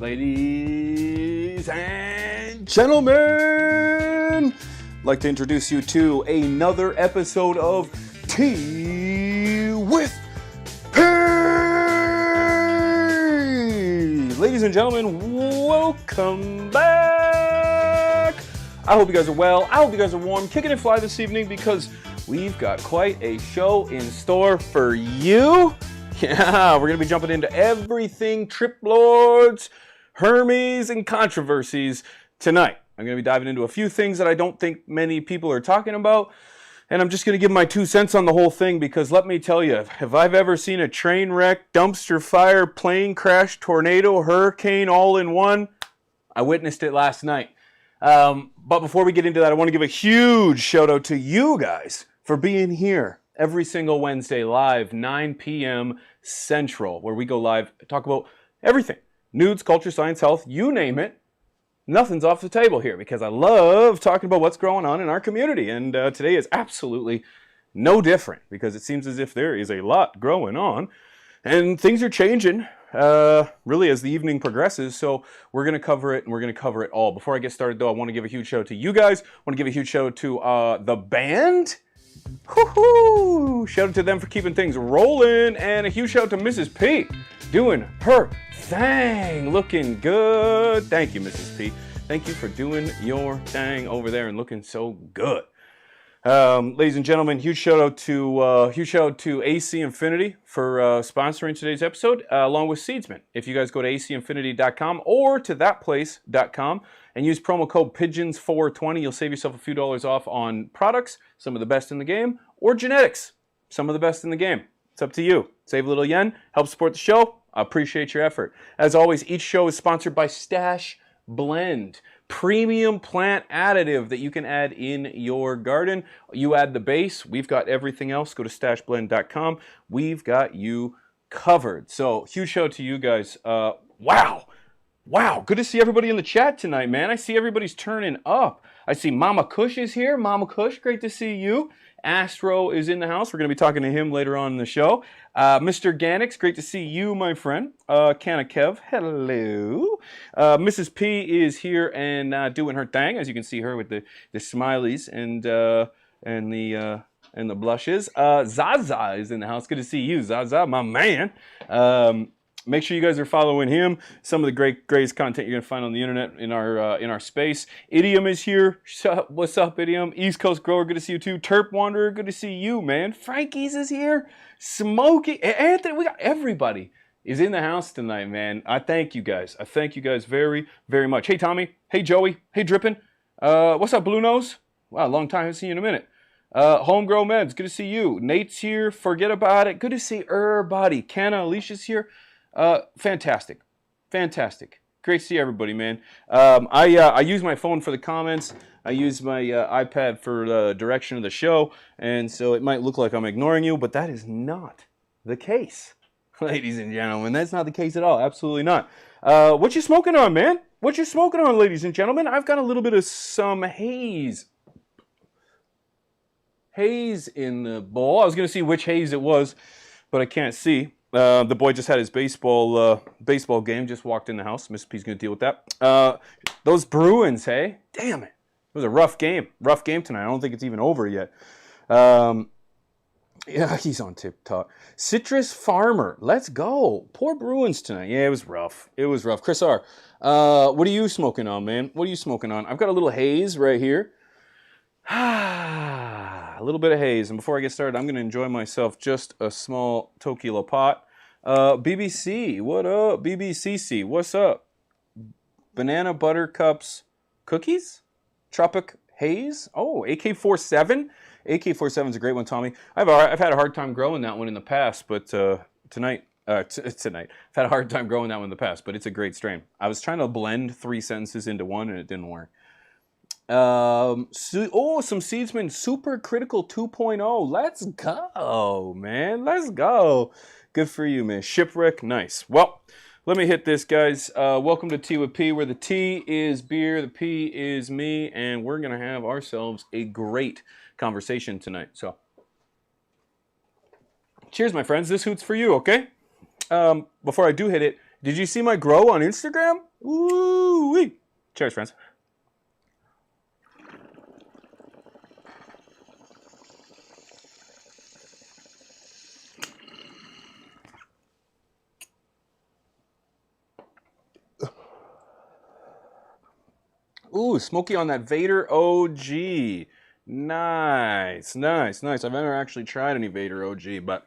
Ladies and gentlemen, I'd like to introduce you to another episode of Tea with P. Ladies and gentlemen, welcome back. I hope you guys are well. I hope you guys are warm, kicking and fly this evening because we've got quite a show in store for you. Yeah, we're going to be jumping into everything Triplords, Hermes, and controversies tonight. I'm going to be diving into a few things that I don't think many people are talking about, and I'm just going to give my 2 cents on the whole thing because let me tell you, if I've ever seen a train wreck, dumpster fire, plane crash, tornado, hurricane all in one, I witnessed it last night. But before we get into that, I want to give a huge shout out to you guys for being here every single Wednesday live, 9 p.m. Central, where we go live, talk about everything. Nudes, culture, science, health, you name it. Nothing's off the table here because I love talking about what's going on in our community. And today is absolutely no different because it seems as if there is a lot going on and things are changing really as the evening progresses. So we're going to cover it and we're going to cover it all. Before I get started though, I want to give a huge shout out to you guys. I want to give a huge shout out to the band. Woo-hoo! Shout out to them for keeping things rolling, and a huge shout out to Mrs. P doing her thing, looking good. Thank you, Mrs. P. Thank you for doing your thing over there and looking so good. Ladies and gentlemen, huge shout out to AC Infinity for sponsoring today's episode, along with Seedsman. If you guys go to acinfinity.com or to thatplace.com and use promo code PIGEONS420, you'll save yourself a few dollars off on products, some of the best in the game, or genetics, some of the best in the game. It's up to you. Save a little yen, help support the show. I appreciate your effort. As always, each show is sponsored by Stash Blend, premium plant additive that you can add in your garden. You add the base, we've got everything else. Go to stashblend.com. We've got you covered. So huge shout out to you guys. Wow, good to see everybody in the chat tonight, man. I see everybody's turning up. I see Mama Kush is here. Mama Kush, great to see you. Astro is in the house. We're going to be talking to him later on in the show. Mr. Ganix, great to see you, my friend. Canna Kev, hello. Mrs. P is here and doing her thing, as you can see her with the smileys and the blushes. Zaza is in the house. Good to see you, Zaza, my man. Make sure you guys are following him. Some of the greatest content you're going to find on the internet in our space. Idiom is here. What's up, Idiom? East Coast Grower, good to see you too. Terp Wanderer, good to see you, man. Frankie's is here. Smokey, Anthony, we got everybody is in the house tonight, man. I thank you guys. I thank you guys very, very much. Hey, Tommy. Hey, Joey. Hey, Drippin. What's up, Blue Nose? Wow, long time. Haven't seen you in a minute. Homegrown Meds, good to see you. Nate's here. Forget about it. Good to see everybody. Canna, Alicia's here. Fantastic. Great to see everybody, man. I use my phone for the comments. I use my iPad for the direction of the show, and so it might look like I'm ignoring you, but that is not the case, ladies and gentlemen. That's not the case at all. Absolutely not. What you smoking on, man? What you smoking on, ladies and gentlemen? I've got a little bit of some haze in the bowl. I was going to see which haze it was, but I can't see. The boy just had his baseball game, just walked in the house. Miss P's going to deal with that. Those Bruins, hey? Damn it. It was a rough game tonight. I don't think it's even over yet. Yeah, he's on TikTok. Citrus Farmer, let's go. Poor Bruins tonight. Yeah, it was rough. Chris R., what are you smoking on, man? What are you smoking on? I've got a little haze right here. A little bit of haze. And before I get started, I'm going to enjoy myself just a small tequila pot. BBC, what up? BBCC, what's up? Banana Buttercups cookies? Tropic Haze? Oh, AK-47? AK-47 is a great one, Tommy. I've had a hard time growing that one in the past, but tonight, I've had a hard time growing that one in the past, but it's a great strain. I was trying to blend 3 sentences into one, and it didn't work. Some Seedsman Super Critical 2.0. Let's go, man. Let's go. Good for you, man. Shipwreck, nice. Well, let me hit this, guys. Welcome to Tea with P, where the T is beer, the P is me, and we're going to have ourselves a great conversation tonight. So, cheers, my friends. This hoot's for you, okay? Before I do hit it, Did you see my grow on Instagram? Ooh-wee. Cheers, friends. Ooh, smoky on that Vader OG. Nice, nice, nice. I've never actually tried any Vader OG, but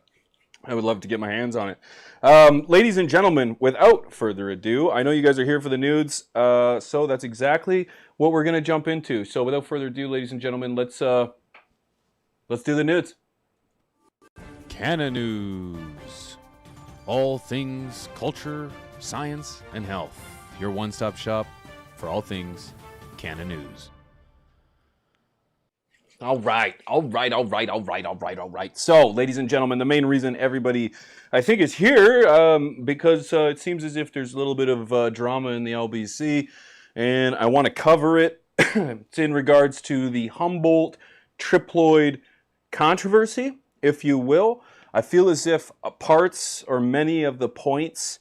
I would love to get my hands on it. Ladies and gentlemen, without further ado, I know you guys are here for the nudes, so that's exactly what we're going to jump into. So without further ado, ladies and gentlemen, let's do the nudes. Canna News. All things culture, science, and health. Your one-stop shop for all things Canna News. All right. So, ladies and gentlemen, the main reason everybody, I think, is here, because it seems as if there's a little bit of drama in the LBC, and I want to cover it. It's in regards to the Humboldt Triploid controversy, if you will. I feel as if parts or many of the points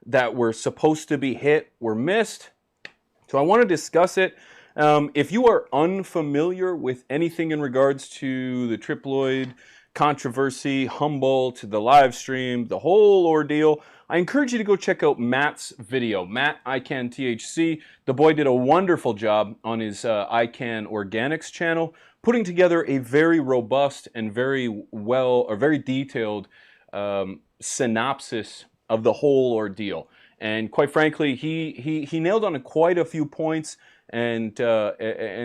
that were supposed to be hit were missed. So I want to discuss it. If you are unfamiliar with anything in regards to the Triploid controversy, Humboldt, the live stream, the whole ordeal, I encourage you to go check out Matt's video. Matt, ICAN THC. The boy did a wonderful job on his ICAN Organics channel, putting together a very robust and very detailed synopsis of the whole ordeal. And quite frankly, he nailed on quite a few points and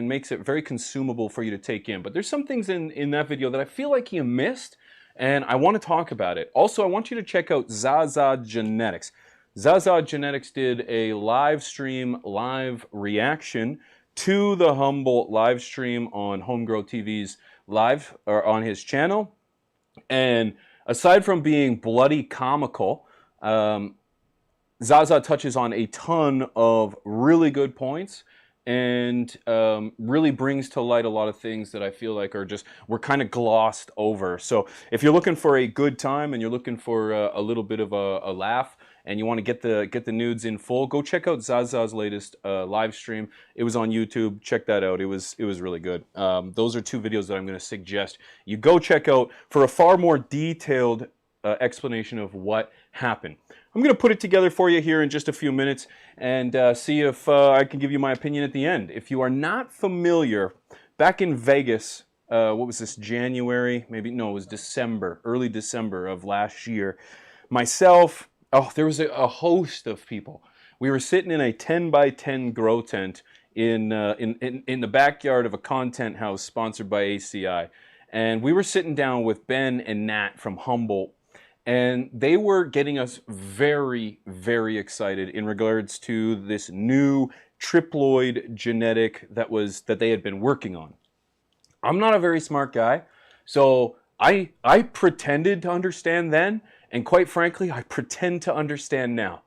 makes it very consumable for you to take in. But there's some things in that video that I feel like he missed, and I want to talk about it. Also, I want you to check out Zaza Genetics. Zaza Genetics did a live reaction to the Humboldt live stream on Homegrow TV's live, or on his channel. And aside from being bloody comical, Zaza touches on a ton of really good points and really brings to light a lot of things that I feel like were kind of glossed over. So if you're looking for a good time and you're looking for a little bit of a laugh and you want to get the nudes in full, go check out Zaza's latest live stream. It was on YouTube. Check that out. It was really good. Those are two videos that I'm going to suggest you go check out for a far more detailed explanation of what happened. I'm going to put it together for you here in just a few minutes and see if I can give you my opinion at the end. If you are not familiar, back in Vegas, what was this, January? Maybe, no, it was December, early December of last year. Myself, there was a host of people. We were sitting in a 10 by 10 grow tent in the backyard of a content house sponsored by ACI. And we were sitting down with Ben and Nat from Humboldt. And they were getting us very, very excited in regards to this new triploid genetic that they had been working on. I'm not a very smart guy, so I pretended to understand then, and quite frankly, I pretend to understand now.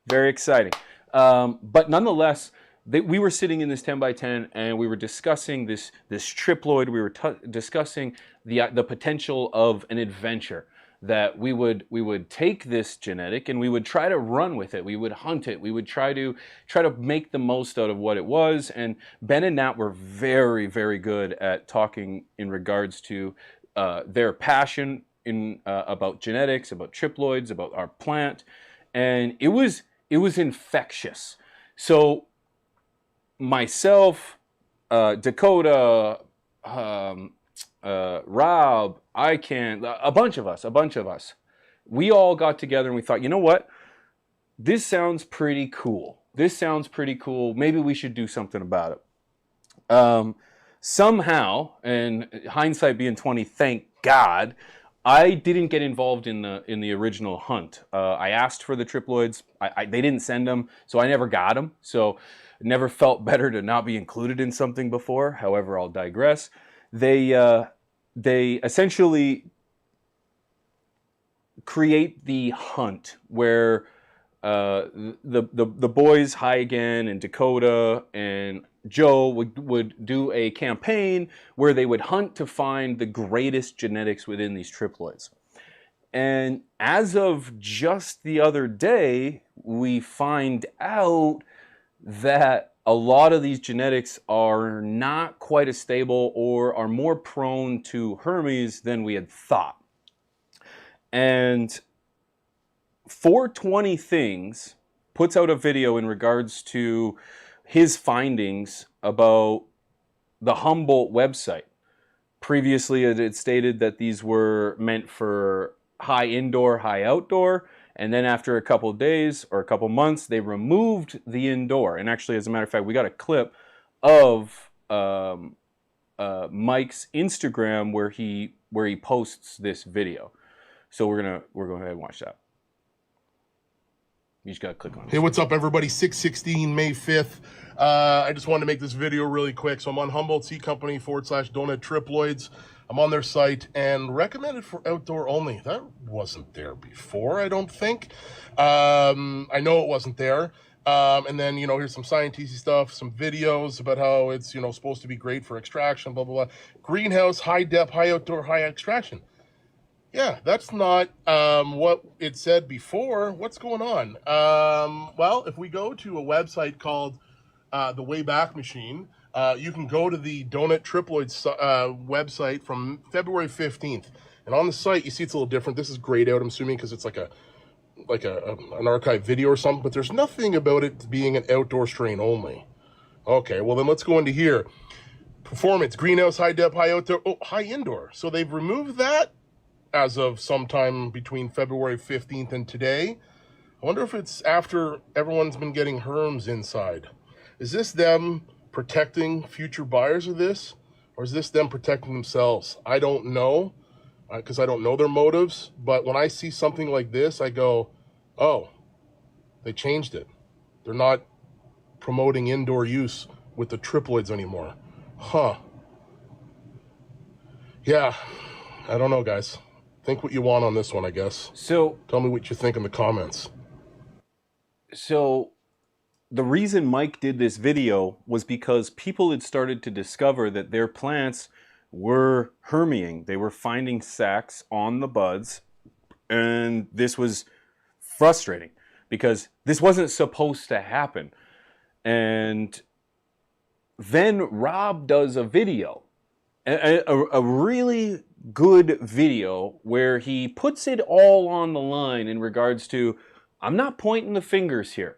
Very exciting. But nonetheless, we were sitting in this 10 by 10 and we were discussing this triploid. We were discussing the potential of an adventure, that we would take this genetic and we would try to run with it. We would hunt it. We would try to make the most out of what it was. And Ben and Nat were very, very good at talking in regards to their passion about genetics, about triploids, about our plant, and it was infectious. So myself, Dakota, Rob, ICAN, a bunch of us, we all got together and we thought, you know what? This sounds pretty cool. Maybe we should do something about it. Somehow, and hindsight being 20, thank God, I didn't get involved in the original hunt. I asked for the triploids. They didn't send them, so I never got them. So it never felt better to not be included in something before. However, I'll digress. They essentially create the hunt where the boys, Hi Again and Dakota and Joe would do a campaign where they would hunt to find the greatest genetics within these triploids. And as of just the other day, we find out that a lot of these genetics are not quite as stable or are more prone to Hermes than we had thought. And 420 Things puts out a video in regards to his findings about the Humboldt website. Previously, it had stated that these were meant for high indoor, high outdoor. And then after a couple of days or a couple of months, they removed the indoor. And actually, as a matter of fact, we got a clip of Mike's Instagram where he posts this video. So we're going to go ahead and watch that. You just got to click on it. Hey, what's up, everybody? 6/16, May 5th. I just wanted to make this video really quick. So I'm on Humboldt Seed Company /donut triploids. I'm on their site and recommended for outdoor only. That wasn't there before, I don't think. I know it wasn't there. And then, here's some science-y stuff, some videos about how it's, supposed to be great for extraction, blah, blah, blah. Greenhouse, high depth, high outdoor, high extraction. Yeah, that's not what it said before. What's going on? Well, if we go to a website called The Wayback Machine, you can go to the Donut Triploids website from February 15th. And on the site, you see it's a little different. This is grayed out, I'm assuming, because it's like an archive video or something. But there's nothing about it being an outdoor strain only. Okay, well then let's go into here. Performance, greenhouse, high depth, high outdoor, high indoor. So they've removed that as of sometime between February 15th and today. I wonder if it's after everyone's been getting herms inside. Is this them protecting future buyers of this? Or is this them protecting themselves? I don't know, because I don't know their motives. But when I see something like this, I go, oh, they changed it. They're not promoting indoor use with the triploids anymore. Huh. Yeah, I don't know, guys. Think what you want on this one, I guess. So tell me what you think in the comments. So the reason Mike did this video was because people had started to discover that their plants were herming. They were finding sacs on the buds, and this was frustrating because this wasn't supposed to happen. And then Rob does a video, a really good video where he puts it all on the line in regards to, I'm not pointing the fingers here.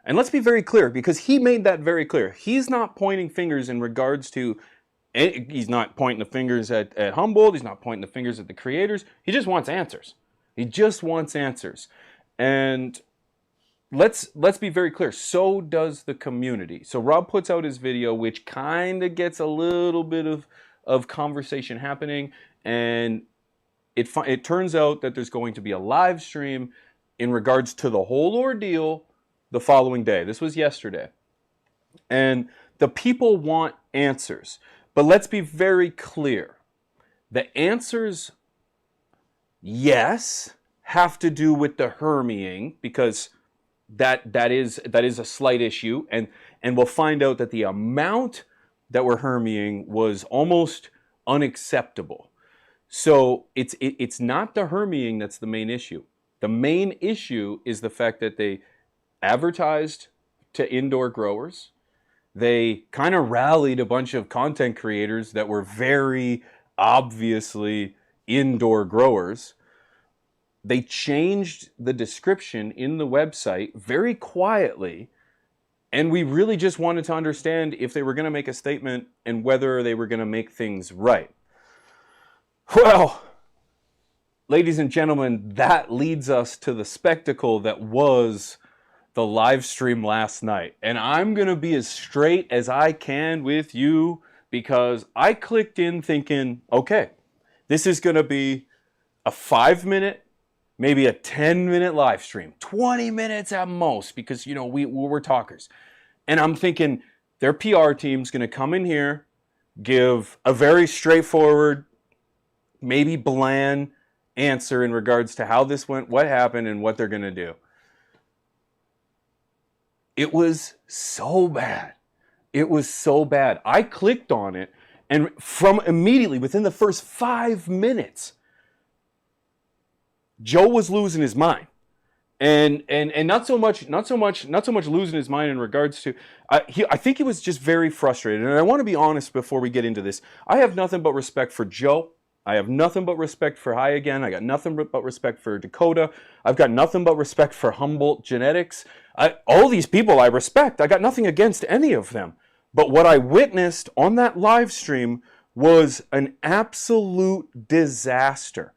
And let's be very clear, because he made that very clear. He's not pointing fingers in regards to, he's not pointing the fingers at Humboldt, he's not pointing the fingers at the creators. He just wants answers. He just wants answers. And let's be very clear, so does the community. So Rob puts out his video, which kind of gets a little bit of conversation happening, and it turns out that there's going to be a live stream in regards to the whole ordeal the following day. This was yesterday. And the people want answers. But let's be very clear. The answers, yes, have to do with the herming, because that is a slight issue, and we'll find out that the amount that we're herming was almost unacceptable. So it's not the herming that's the main issue. The main issue is the fact that they advertised to indoor growers. They kind of rallied a bunch of content creators that were very obviously indoor growers. They changed the description in the website very quietly, and we really just wanted to understand if they were going to make a statement and whether they were going to make things right. Well, ladies and gentlemen, that leads us to the spectacle that was the live stream last night. And I'm going to be as straight as I can with you, because I clicked in thinking, okay, this is going to be a 5-minute, maybe a 10-minute live stream, 20 minutes at most, because, we're talkers. And I'm thinking their PR team's going to come in here, give a very straightforward, maybe bland answer in regards to how this went, what happened, and what they're going to do. It was so bad. It was so bad. I clicked on it, and from immediately, within the first 5 minutes, Joe was losing his mind. And not so much losing his mind in regards to I think he was just very frustrated. And I want to be honest before we get into this. I have nothing but respect for Joe. I have nothing but respect for Hi Again. I got nothing but respect for Dakota. I've got nothing but respect for Humboldt Genetics. All these people I respect. I got nothing against any of them. But what I witnessed on that live stream was an absolute disaster.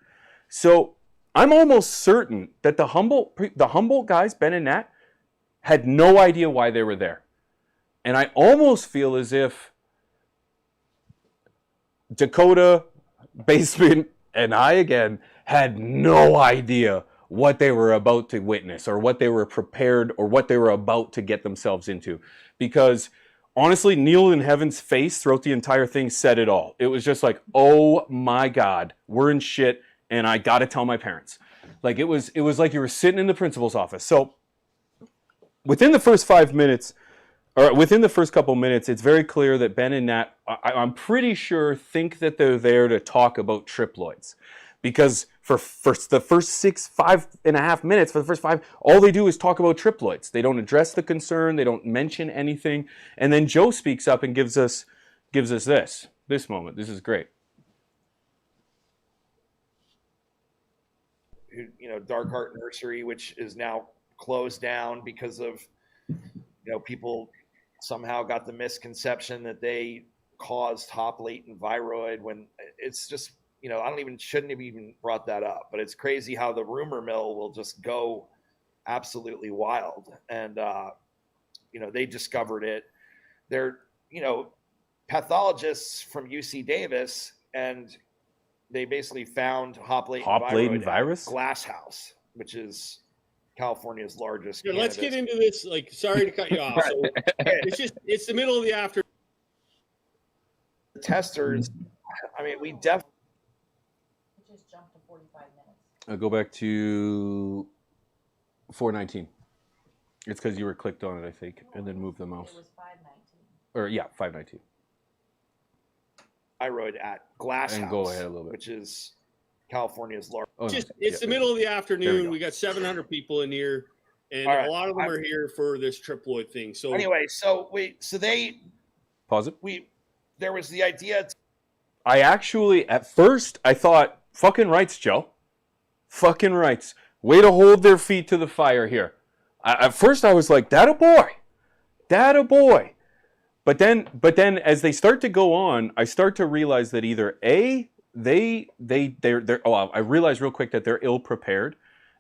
So I'm almost certain that the Humboldt guys, Ben and Nat, had no idea why they were there. And I almost feel as if Dakota, Basement, and I again had no idea what they were about to witness or what they were prepared or what they were about to get themselves into. Because honestly, Neil in Heaven's face throughout the entire thing said it all. It was just like, oh my God, we're in shit and I gotta tell my parents. Like it was like you were sitting in the principal's office. So within the first 5 minutes, or within the first couple minutes, it's very clear that Ben and Nat, I'm pretty sure, think that they're there to talk about triploids. Because for the first 5.5 minutes, for the first 5, all they do is talk about triploids. They don't address the concern, they don't mention anything. And then Joe speaks up and gives us this moment. This is great. You know, Dark Heart Nursery, which is now closed down because of, you know, people somehow got the misconception that they caused top latent viroid when it's just, you know, shouldn't have even brought that up, but it's crazy how the rumor mill will just go absolutely wild. And, you know, they discovered it. They're, you know, pathologists from UC Davis, and they basically found hop latent virus Glass House, which is California's largest. Here, let's get into this. Like, sorry to cut you off. So it's the middle of the afternoon. Testers. I mean, we definitely just jumped to 45 minutes. I'll go back to 419. It's because you were clicked on it, I think, and then move the mouse. It was 519. Or yeah, 519. Thyroid at Glass and House, go ahead a little bit, which is California's largest. Oh, it's the middle of the afternoon. We got 700 people in here, and a lot of them are here for this triploid thing. So anyway, pause it. There was the idea. I actually, at first, I thought, fucking rights, Joe. Fucking rights. Way to hold their feet to the fire here. At first, I was like, that a boy. That a boy. But then, as they start to go on, I start to realize that either I realize real quick that they're ill prepared,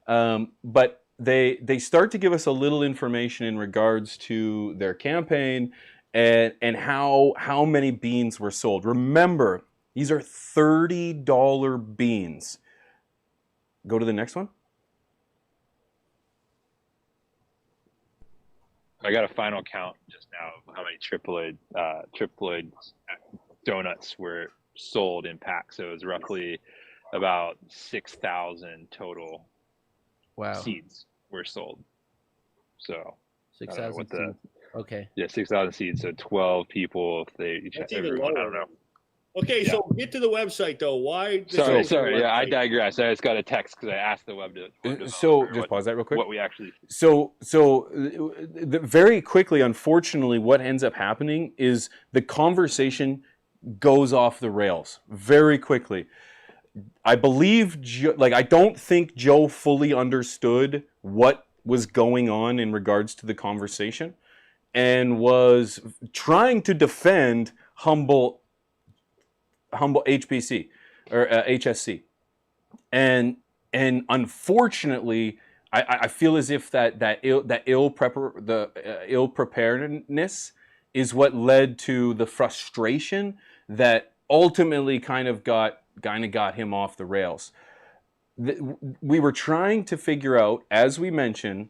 but they start to give us a little information in regards to their campaign and how many beans were sold. Remember, these are $30 beans. Go to the next one. I got a final count just now of how many triploid donuts were sold in packs. So it was roughly about 6,000 total seeds were sold. So 6,000 seeds. Okay. Yeah, 6,000 seeds. So 12 people, if they each That's everyone, even I don't know. Okay, so get to the website though. Why? Sorry. Yeah, I digress. I just got a text because I asked the web to So just pause that real quick. What we actually. So very quickly, unfortunately, what ends up happening is the conversation goes off the rails very quickly. I believe, I don't think Joe fully understood what was going on in regards to the conversation, and was trying to defend Humboldt HPC or HSC, and unfortunately, I feel as if that ill preparedness is what led to the frustration that ultimately kind of got him off the rails. We were trying to figure out, as we mentioned,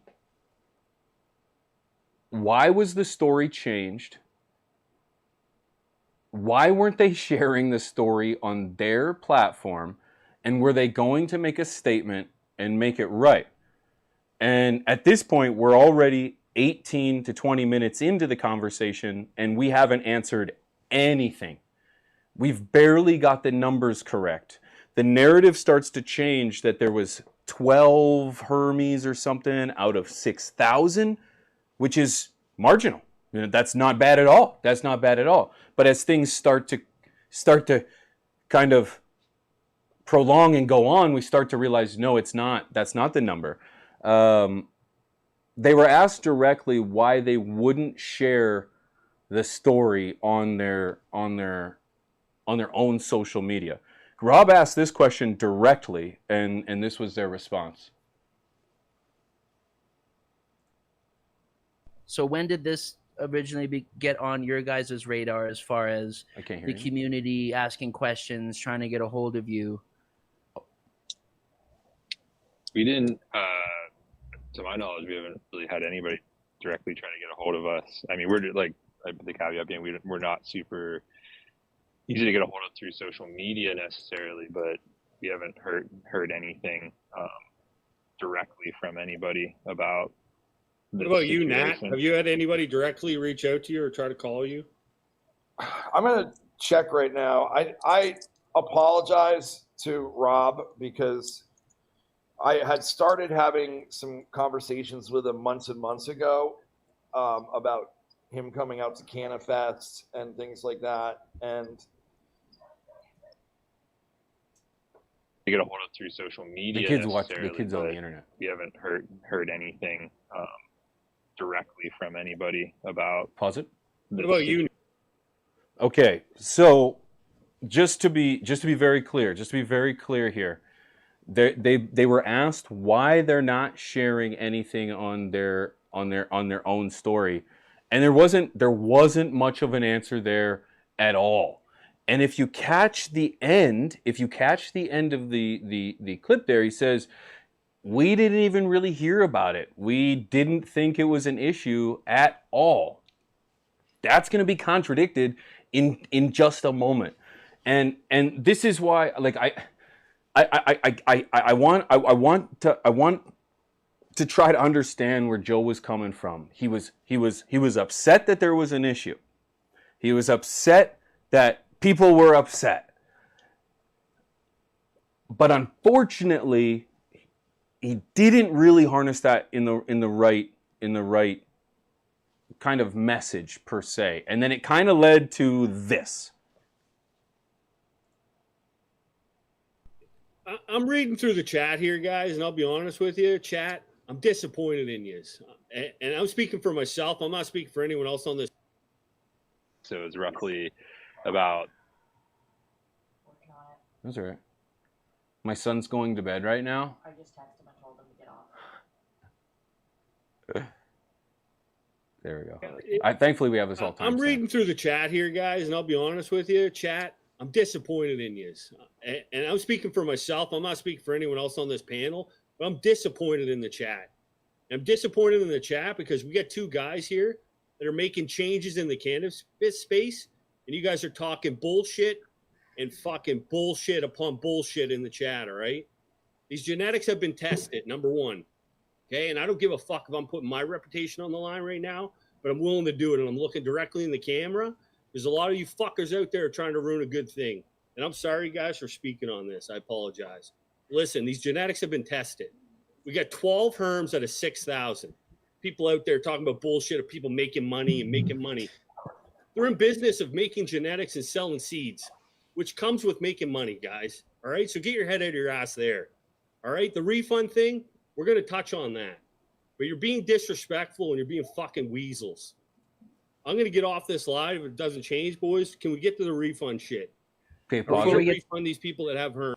why was the story changed? Why weren't they sharing the story on their platform? And were they going to make a statement and make it right? And at this point, we're already 18 to 20 minutes into the conversation, and we haven't answered anything. We've barely got the numbers correct. The narrative starts to change that there was 12 Hermes or something out of 6,000, which is marginal. You know, that's not bad at all. That's not bad at all. But as things start to kind of prolong and go on, we start to realize, no, it's not. That's not the number. They were asked directly why they wouldn't share the story on their own social media. Rob asked this question directly, and this was their response. So when did this originally get on your guys' radar as far as the community asking questions, trying to get a hold of you? We didn't, to my knowledge, we haven't really had anybody directly trying to get a hold of us. I mean, we're like, the caveat being, we're not super easy to get a hold of through social media necessarily, but we haven't heard anything directly from anybody about. What about you, Nat? Have you had anybody directly reach out to you or try to call you? I'm gonna check right now. I apologize to Rob because I had started having some conversations with him months and months ago about him coming out to CannaFest and things like that, and to get a hold of through social media. The kids watch the kids on the internet. We haven't heard anything directly from anybody about. Pause it. What about you? Okay, so just to be very clear here, they were asked why they're not sharing anything on their own story, and there wasn't much of an answer there at all. And if you catch the end of the clip there, he says, we didn't even really hear about it. We didn't think it was an issue at all. That's going to be contradicted in just a moment. And this is why, like, I want to try to understand where Joe was coming from. He was upset that there was an issue. He was upset that people were upset. But unfortunately, he didn't really harness that in the right kind of message per se. And then it kind of led to this. I'm reading through the chat here, guys, and I'll be honest with you, chat, I'm disappointed in you. And I'm speaking for myself. I'm not speaking for anyone else on this. So it's roughly about. That's all right. My son's going to bed right now. I just texted him and told him to get off. There we go. Thankfully, we have this all time. I'm reading through the chat here, guys, and I'll be honest with you, chat, I'm disappointed in you. And I'm speaking for myself. I'm not speaking for anyone else on this panel, but I'm disappointed in the chat. And I'm disappointed in the chat because we got two guys here that are making changes in the cannabis space, and you guys are talking bullshit and fucking bullshit upon bullshit in the chat, all right? These genetics have been tested, number one, okay? And I don't give a fuck if I'm putting my reputation on the line right now, but I'm willing to do it, and I'm looking directly in the camera. There's a lot of you fuckers out there trying to ruin a good thing, and I'm sorry, guys, for speaking on this. I apologize. Listen, these genetics have been tested. We got 12 herms out of 6,000. People out there talking about bullshit of people making money and making money. They're in business of making genetics and selling seeds, which comes with making money, guys. All right, so get your head out of your ass there. All right, the refund thing, we're going to touch on that. But you're being disrespectful and you're being fucking weasels. I'm going to get off this live if it doesn't change, boys. Can we get to the refund shit? Okay, pause. We're going to refund these people that have her.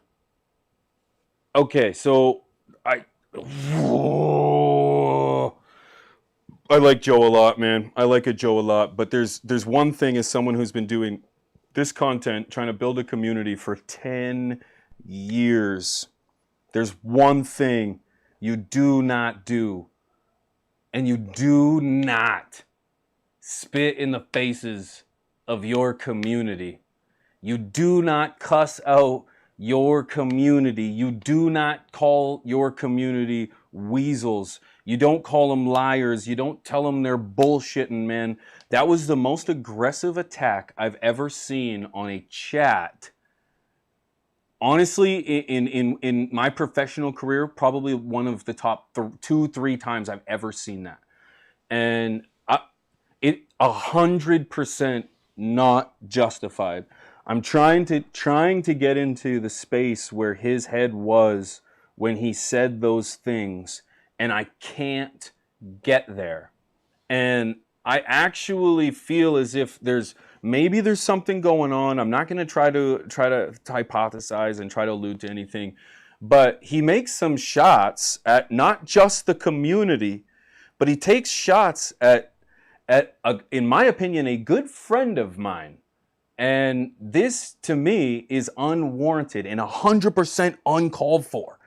Okay, so I like Joe a lot, man. I like Joe a lot. But there's one thing as someone who's been doing this content, trying to build a community for 10 years. There's one thing you do not do, and you do not spit in the faces of your community. You do not cuss out your community. You do not call your community weasels. You don't call them liars. You don't tell them they're bullshitting, man. That was the most aggressive attack I've ever seen on a chat honestly, in my professional career, probably one of the top 2-3 times I've ever seen that. And it 100% not justified. I'm trying to get into the space where his head was when he said those things, and I can't get there. And I actually feel as if there's something going on. I'm not going to try to hypothesize and try to allude to anything, but he makes some shots at not just the community, but he takes shots at in my opinion, a good friend of mine. And this, to me, is unwarranted and 100% uncalled for.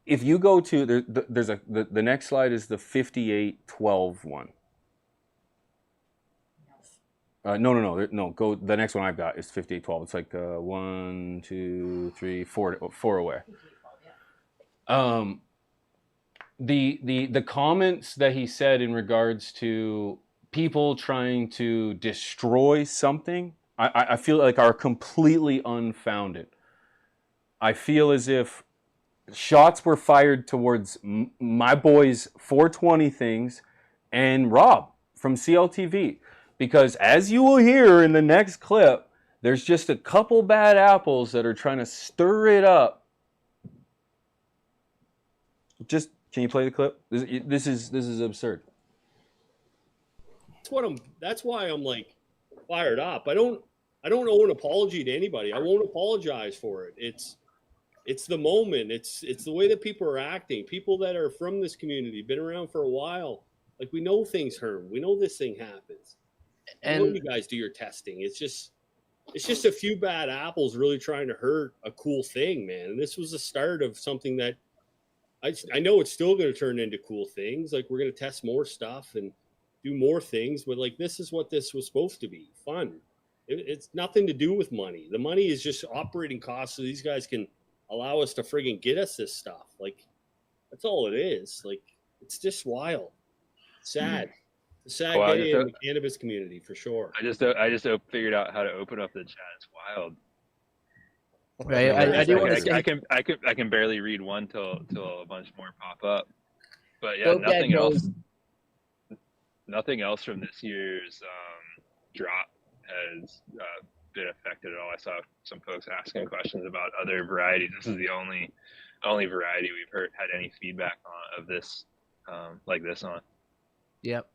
If you go to, the next slide is the 5812 one. No. Go, the next one I've got is 5812. It's like 1, 2, 3, 4 away. The comments that he said in regards to people trying to destroy something, I feel like are completely unfounded. I feel as if shots were fired towards my boys 420 things and Rob from CLTV, because as you will hear in the next clip, there's just a couple bad apples that are trying to stir it up. Just, can you play the clip? This is absurd. That's why I'm like fired up. I don't owe an apology to anybody. I won't apologize for it. It's the moment. It's the way that people are acting. People that are from this community, been around for a while. Like, we know things, Herm. We know this thing happens. And I know you guys do your testing. It's just a few bad apples really trying to hurt a cool thing, man. And this was the start of something that I know it's still going to turn into cool things. Like, we're going to test more stuff and do more things, but like, this is what this was supposed to be, fun. It's nothing to do with money. The money is just operating costs so these guys can allow us to friggin' get us this stuff. Like, that's all it is. Like, it's just wild. Sad. It's a sad day in the cannabis community, for sure. I just figured out how to open up the chat. It's wild. Right. I do want to say, I can barely read one till a bunch more pop up. But yeah, nothing else from this year's drop has been affected at all. I saw some folks asking questions about other varieties. This is the only variety we've had any feedback on of this like this on. Yep.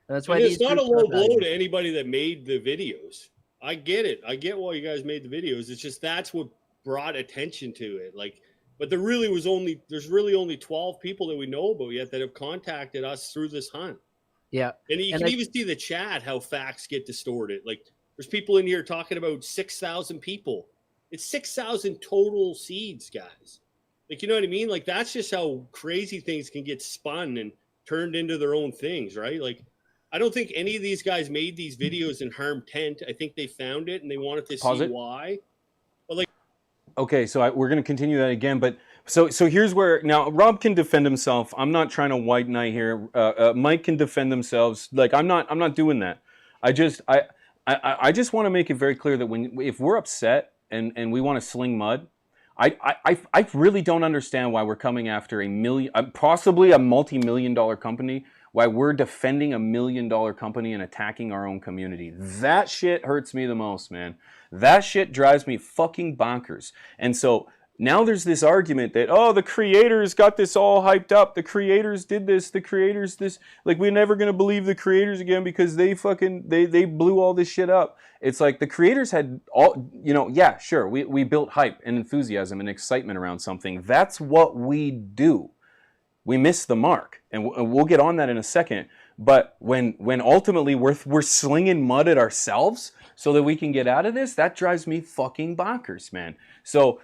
And that's why it's not a low blow to anybody that made the videos. I get it. I get why you guys made the videos. It's just that's what brought attention to it. Like, but there's really only 12 people that we know about yet that have contacted us through this hunt. Yeah. And you can even see the chat, how facts get distorted. Like, there's people in here talking about 6,000 people. It's 6,000 total seeds, guys. Like, you know what I mean? Like, that's just how crazy things can get spun and turned into their own things, right? Like, I don't think any of these guys made these videos in harm tent. I think they found it and they wanted to see why. But like, okay, so we're going to continue that again, but so here's where now Rob can defend himself. I'm not trying to white knight here. Mike can defend themselves. Like, I'm not doing that. I just want to make it very clear that if we're upset and we want to sling mud, I really don't understand why we're coming after possibly a multi-million-dollar company. Why we're defending a $1 million company and attacking our own community. That shit hurts me the most, man. That shit drives me fucking bonkers. And so now there's this argument that, oh, the creators got this all hyped up. The creators did this. The creators this. Like, we're never going to believe the creators again because they blew all this shit up. It's like the creators had all, yeah, sure. We built hype and enthusiasm and excitement around something. That's what we do. We missed the mark, and we'll get on that in a second. But when ultimately we're slinging mud at ourselves so that we can get out of this, that drives me fucking bonkers, man. So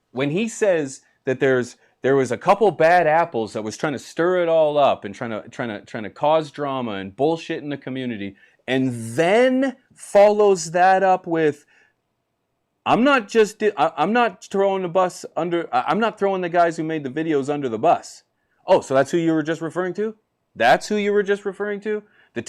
when he says that there was a couple bad apples that was trying to stir it all up and trying to cause drama and bullshit in the community, and then follows that up with, I'm not throwing the guys who made the videos under the bus. Oh, so that's who you were just referring to? That's who you were just referring to? The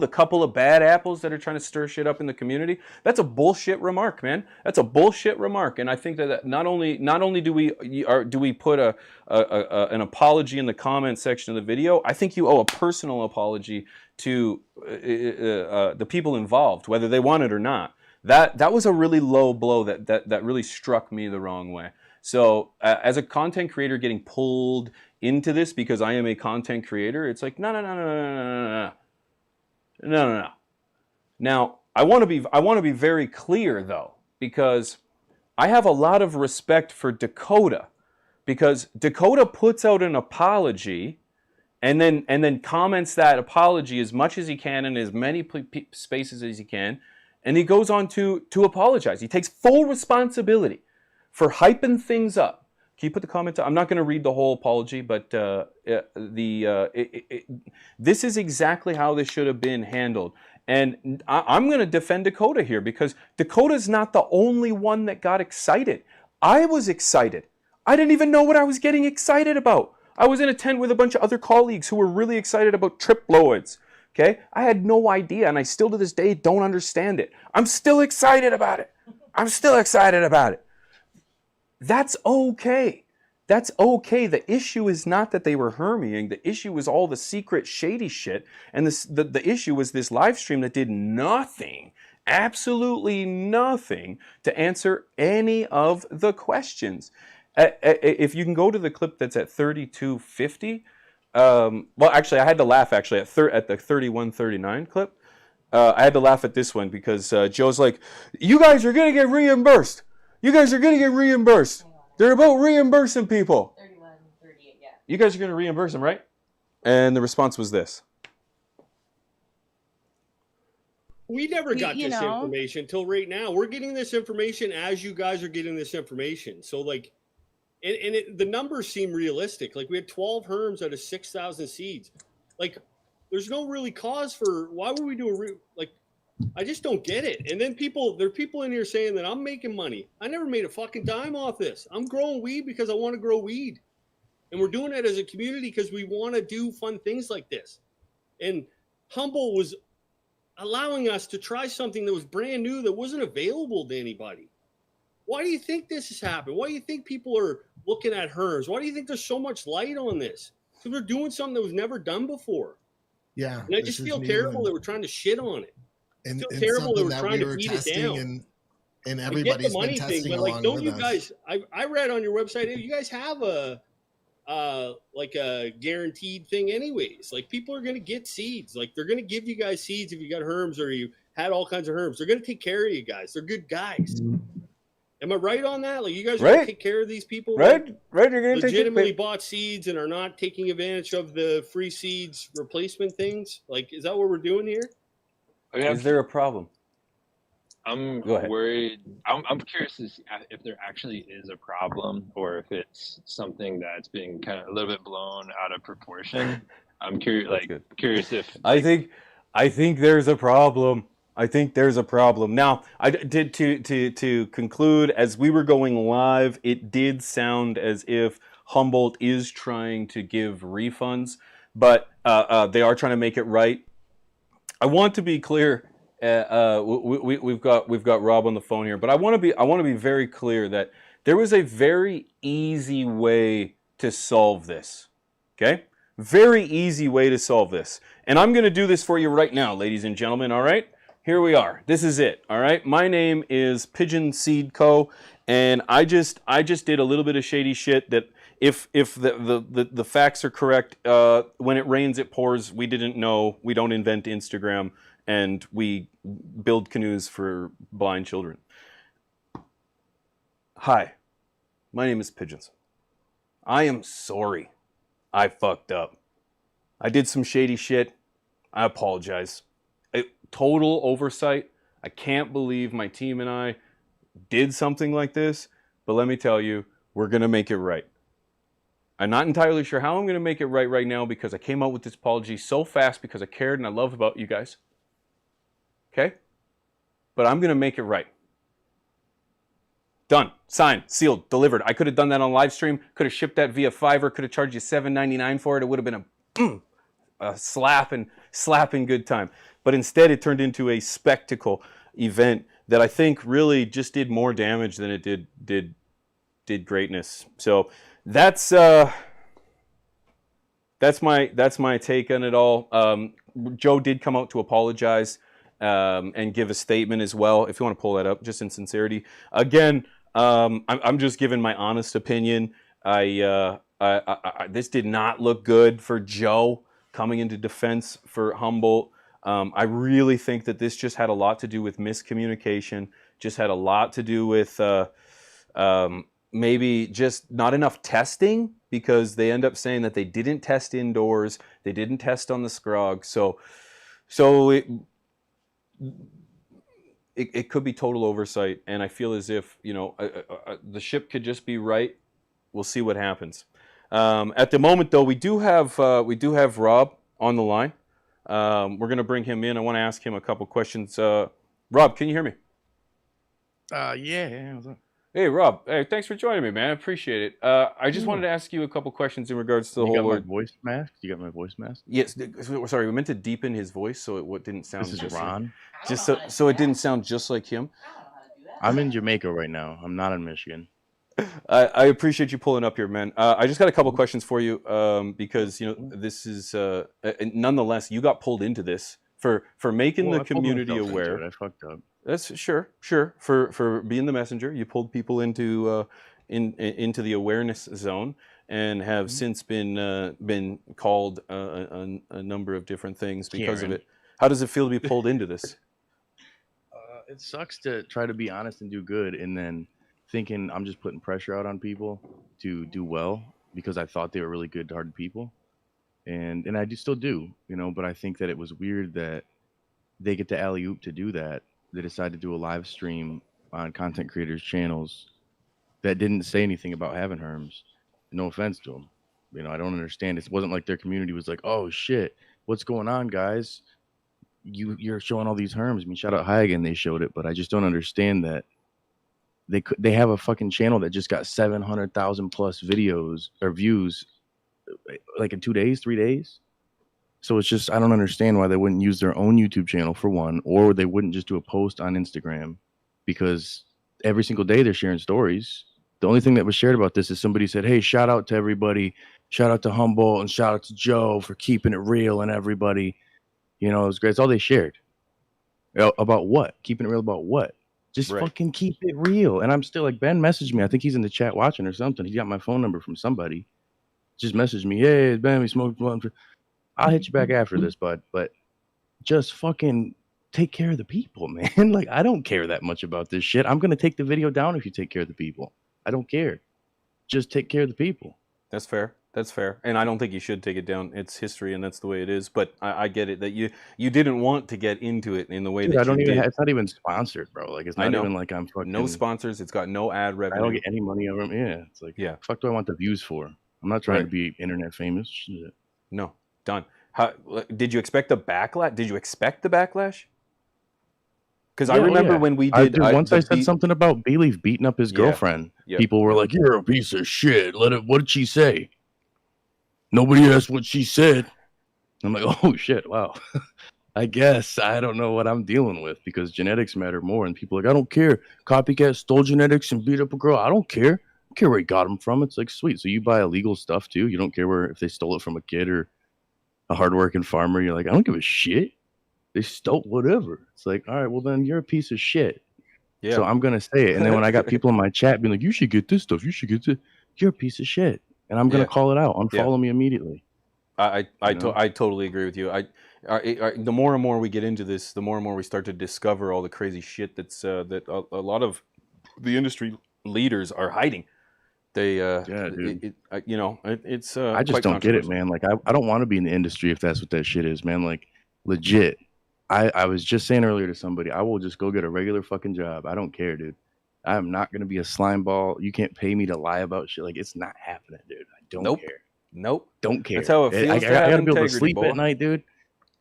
the couple of bad apples that are trying to stir shit up in the community, that's a bullshit remark, man. That's a bullshit remark. And I think that not only do we put an apology in the comment section of the video, I think you owe a personal apology to the people involved, whether they want it or not. That was a really low blow that really struck me the wrong way. So as a content creator getting pulled into this because I am a content creator, it's like, no. Now, I want to be very clear though, because I have a lot of respect for Dakota, because Dakota puts out an apology and then comments that apology as much as he can in as many spaces as he can, and he goes on to apologize. He takes full responsibility for hyping things up. Can you put the comment up? I'm not going to read the whole apology, but this is exactly how this should have been handled. And I'm going to defend Dakota here, because Dakota's not the only one that got excited. I was excited. I didn't even know what I was getting excited about. I was in a tent with a bunch of other colleagues who were really excited about triploids. Okay? I had no idea, and I still to this day don't understand it. I'm still excited about it. I'm still excited about it. That's okay. That's okay. The issue is not that they were herming. The issue was all the secret shady shit. And the issue was this live stream that did nothing, absolutely nothing, to answer any of the questions. If you can go to the clip that's at 32:50, well, actually, I had to laugh at the 31:39 clip. I had to laugh at this one because Joe's like, "You guys are gonna get reimbursed. You guys are gonna get reimbursed. They're about reimbursing people. 31:38, yeah. You guys are gonna reimburse them, right?" And the response was this. We never got this information until right now. We're getting this information as you guys are getting this information. So like, the numbers seem realistic. Like we had 12 herms out of 6,000 seeds. Like there's no really cause for, why would we do I just don't get it. And then there are people in here saying that I'm making money. I never made a fucking dime off this. I'm growing weed because I want to grow weed. And we're doing it as a community because we want to do fun things like this. And Humble was allowing us to try something that was brand new that wasn't available to anybody. Why do you think this has happened? Why do you think people are looking at herms? Why do you think there's so much light on this? Because we're doing something that was never done before. Yeah. And I just feel terrible that we're trying to shit on it. And terrible that we're trying to beat it down. And everybody's the money been testing thing, but like, along don't with you us. guys? I read on your website, you guys have a guaranteed thing, anyways. Like people are going to get seeds. Like they're going to give you guys seeds if you got herms or you had all kinds of herms. They're going to take care of you guys. They're good guys. Am I right on that? Like you guys are going to take care of these people, right? Right. You're going to legitimately bought seeds and are not taking advantage of the free seeds replacement things. Like, is that what we're doing here? Is there a problem? I'm worried. I'm curious to see if there actually is a problem or if it's something that's being kind of a little bit blown out of proportion. I'm curious, curious if I think there's a problem. I think there's a problem. Now, I did to conclude, as we were going live, it did sound as if Humboldt is trying to give refunds, but they are trying to make it right. I want to be clear. We've got Rob on the phone here, but I want to be very clear that there was a very easy way to solve this. Okay, very easy way to solve this, and I'm going to do this for you right now, ladies and gentlemen. All right, here we are. This is it. All right, my name is Pigeon Seed Co, and I just did a little bit of shady shit that. If the facts are correct, when it rains, it pours. We didn't know. We don't invent Instagram, and we build canoes for blind children. Hi, my name is Pigeons. I am sorry. I fucked up. I did some shady shit. I apologize. Total oversight. I can't believe my team and I did something like this, but let me tell you, we're going to make it right. I'm not entirely sure how I'm going to make it right now because I came out with this apology so fast because I cared and I love about you guys. Okay? But I'm going to make it right. Done. Signed. Sealed. Delivered. I could have done that on live stream. Could have shipped that via Fiverr. Could have charged you $7.99 for it. It would have been a slap and slapping good time. But instead, it turned into a spectacle event that I think really just did more damage than it did greatness. So that's my take on it all. Joe did come out to apologize and give a statement as well. If you want to pull that up, just in sincerity. Again, I'm just giving my honest opinion. This did not look good for Joe coming into defense for Humboldt. I really think that this just had a lot to do with miscommunication. Just had a lot to do with maybe just not enough testing, because they end up saying that they didn't test indoors, they didn't test on the Scrog. So it could be total oversight, and I feel as if the ship could just be right. We'll see what happens. At the moment, though, we do have Rob on the line. We're going to bring him in. I want to ask him a couple questions. Rob, can you hear me? Yeah. What's up? Hey, Rob. Hey, thanks for joining me, man. I appreciate it. I just wanted to ask you a couple questions in regards to the whole. You got my voice mask? You got my voice mask? Yes. Sorry, we meant to deepen his voice so it didn't sound. This is Ron. So it didn't sound just like him. I'm in Jamaica right now. I'm not in Michigan. I appreciate you pulling up here, man. I just got a couple questions for you because this is nonetheless you got pulled into this for making the community aware. I fucked up. That's sure. For being the messenger, you pulled people into the awareness zone and have since been called a number of different things because of it. How does it feel to be pulled into this? It sucks to try to be honest and do good, and then thinking I'm just putting pressure out on people to do well because I thought they were really good-hearted people, and I still do, But I think that it was weird that they get the alley-oop to do that. They decided to do a live stream on content creators' channels that didn't say anything about having herms. No offense to them. I don't understand. It wasn't like their community was like, oh, shit, what's going on, guys? You're showing all these herms. I mean, shout out Hagen, they showed it, but I just don't understand that they have a fucking channel that just got 700,000 plus videos or views like in 2 days, 3 days. So it's just, I don't understand why they wouldn't use their own YouTube channel for one, or they wouldn't just do a post on Instagram, because every single day they're sharing stories. The only thing that was shared about this is somebody said, hey, shout out to everybody. Shout out to Humboldt and shout out to Joe for keeping it real and everybody. It was great. It's all they shared. About what? Keeping it real about what? Just fucking keep it real. And I'm still like, Ben messaged me. I think he's in the chat watching or something. He got my phone number from somebody. Just messaged me. Hey, Ben, we smoked blunt. I'll hit you back after this, bud. But just fucking take care of the people, man. Like, I don't care that much about this shit. I'm going to take the video down if you take care of the people. I don't care. Just take care of the people. That's fair. That's fair. And I don't think you should take it down. It's history, and that's the way it is. But I get it that you didn't want to get into it in the way that I don't you even. did. It's not even sponsored, bro. Like, it's not even like I'm fucking. No sponsors. It's got no ad revenue. I don't get any money of them. Yeah. It's like, fuck do I want the views for? I'm not trying to be internet famous. Shit. No. Done. How did you expect the backlash? Did you expect the backlash? Because I remember when we did. Once I said something about Bayleaf beating up his girlfriend, people were like, "You're a piece of shit." What did she say? Nobody asked what she said. I'm like, oh shit, wow. I guess I don't know what I'm dealing with, because genetics matter more. And people are like, I don't care. Copycat stole genetics and beat up a girl. I don't care. I don't care where he got them from. It's like, sweet. So you buy illegal stuff too. You don't care if they stole it from a kid or a hardworking farmer. You're like, I don't give a shit. They stole whatever. It's like, all right, well then you're a piece of shit. Yeah. So I'm gonna say it. And then when I got people in my chat being like, you should get this stuff. You should get this. You're a piece of shit. And I'm gonna call it out. Unfollow me immediately. I totally agree with you. The more and more we get into this, the more and more we start to discover all the crazy shit that a lot of the industry leaders are hiding. They dude. It's I just don't get it, man. Like I don't want to be in the industry if that's what that shit is, man. Like legit. I was just saying earlier to somebody, I will just go get a regular fucking job. I don't care, dude. I'm not going to be a slime ball. You can't pay me to lie about shit. Like, it's not happening, dude. I don't care. Nope. Don't care. That's how it feels. I got to be able to sleep at night, dude.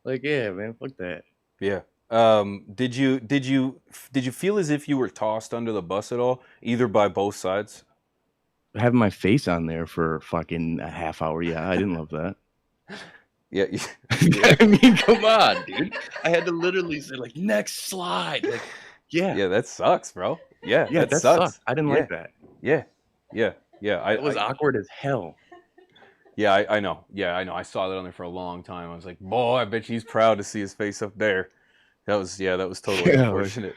Like, yeah, man, fuck that. Yeah. Did you feel as if you were tossed under the bus at all, either by both sides? Having my face on there for fucking a half hour, yeah, I didn't love that. Yeah. I mean, come on, dude. I had to literally say like, next slide. Like, yeah. Yeah, that sucks, bro. Yeah, Yeah, that sucked. sucks. I didn't Yeah. like that. Yeah. Yeah. It was awkward as hell. Yeah, I know. Yeah, I know. I saw that on there for a long time. I was like, boy, I bet he's proud to see his face up there. That was totally unfortunate.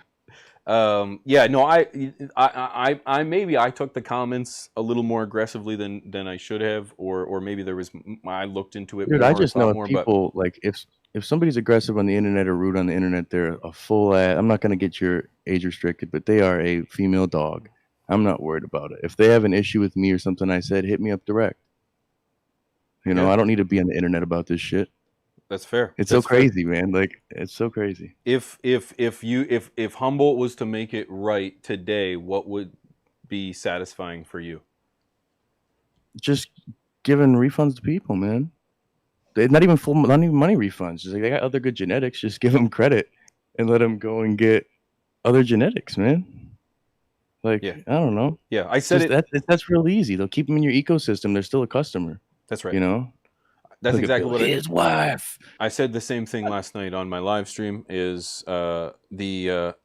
Yeah, no, I maybe I took the comments a little more aggressively than I should have, or maybe there was I looked into it Dude, more. I just know if more, people like if somebody's aggressive on the internet or rude on the internet, they're a full ass. I'm not gonna get your age restricted, but they are a female dog. I'm not worried about it. If they have an issue with me or something I said, hit me up direct. You know, Yeah. I don't need to be on the internet about this shit. That's fair. It's That's so crazy, man. Like, it's so crazy. If Humboldt was to make it right today, what would be satisfying for you? Just giving refunds to people, man. They're not even money refunds. Just like, they got other good genetics. Just give them credit and let them go and get other genetics, man. Like, Yeah. I don't know. Yeah, I said that's real easy. They'll keep them in your ecosystem. They're still a customer. That's right. You know. That's Look exactly what his wife. I said the same thing last night on my live stream. Is I think I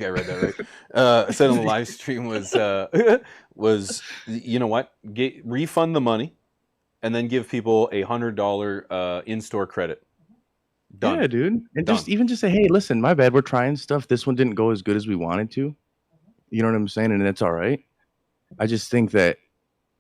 read that right. I said on the live stream was you know what? Refund the money, and then give people $100 in-store credit. Done. Yeah, dude. And Done. just say, hey, listen, my bad. We're trying stuff. This one didn't go as good as we wanted to. You know what I'm saying? And that's all right. I just think that,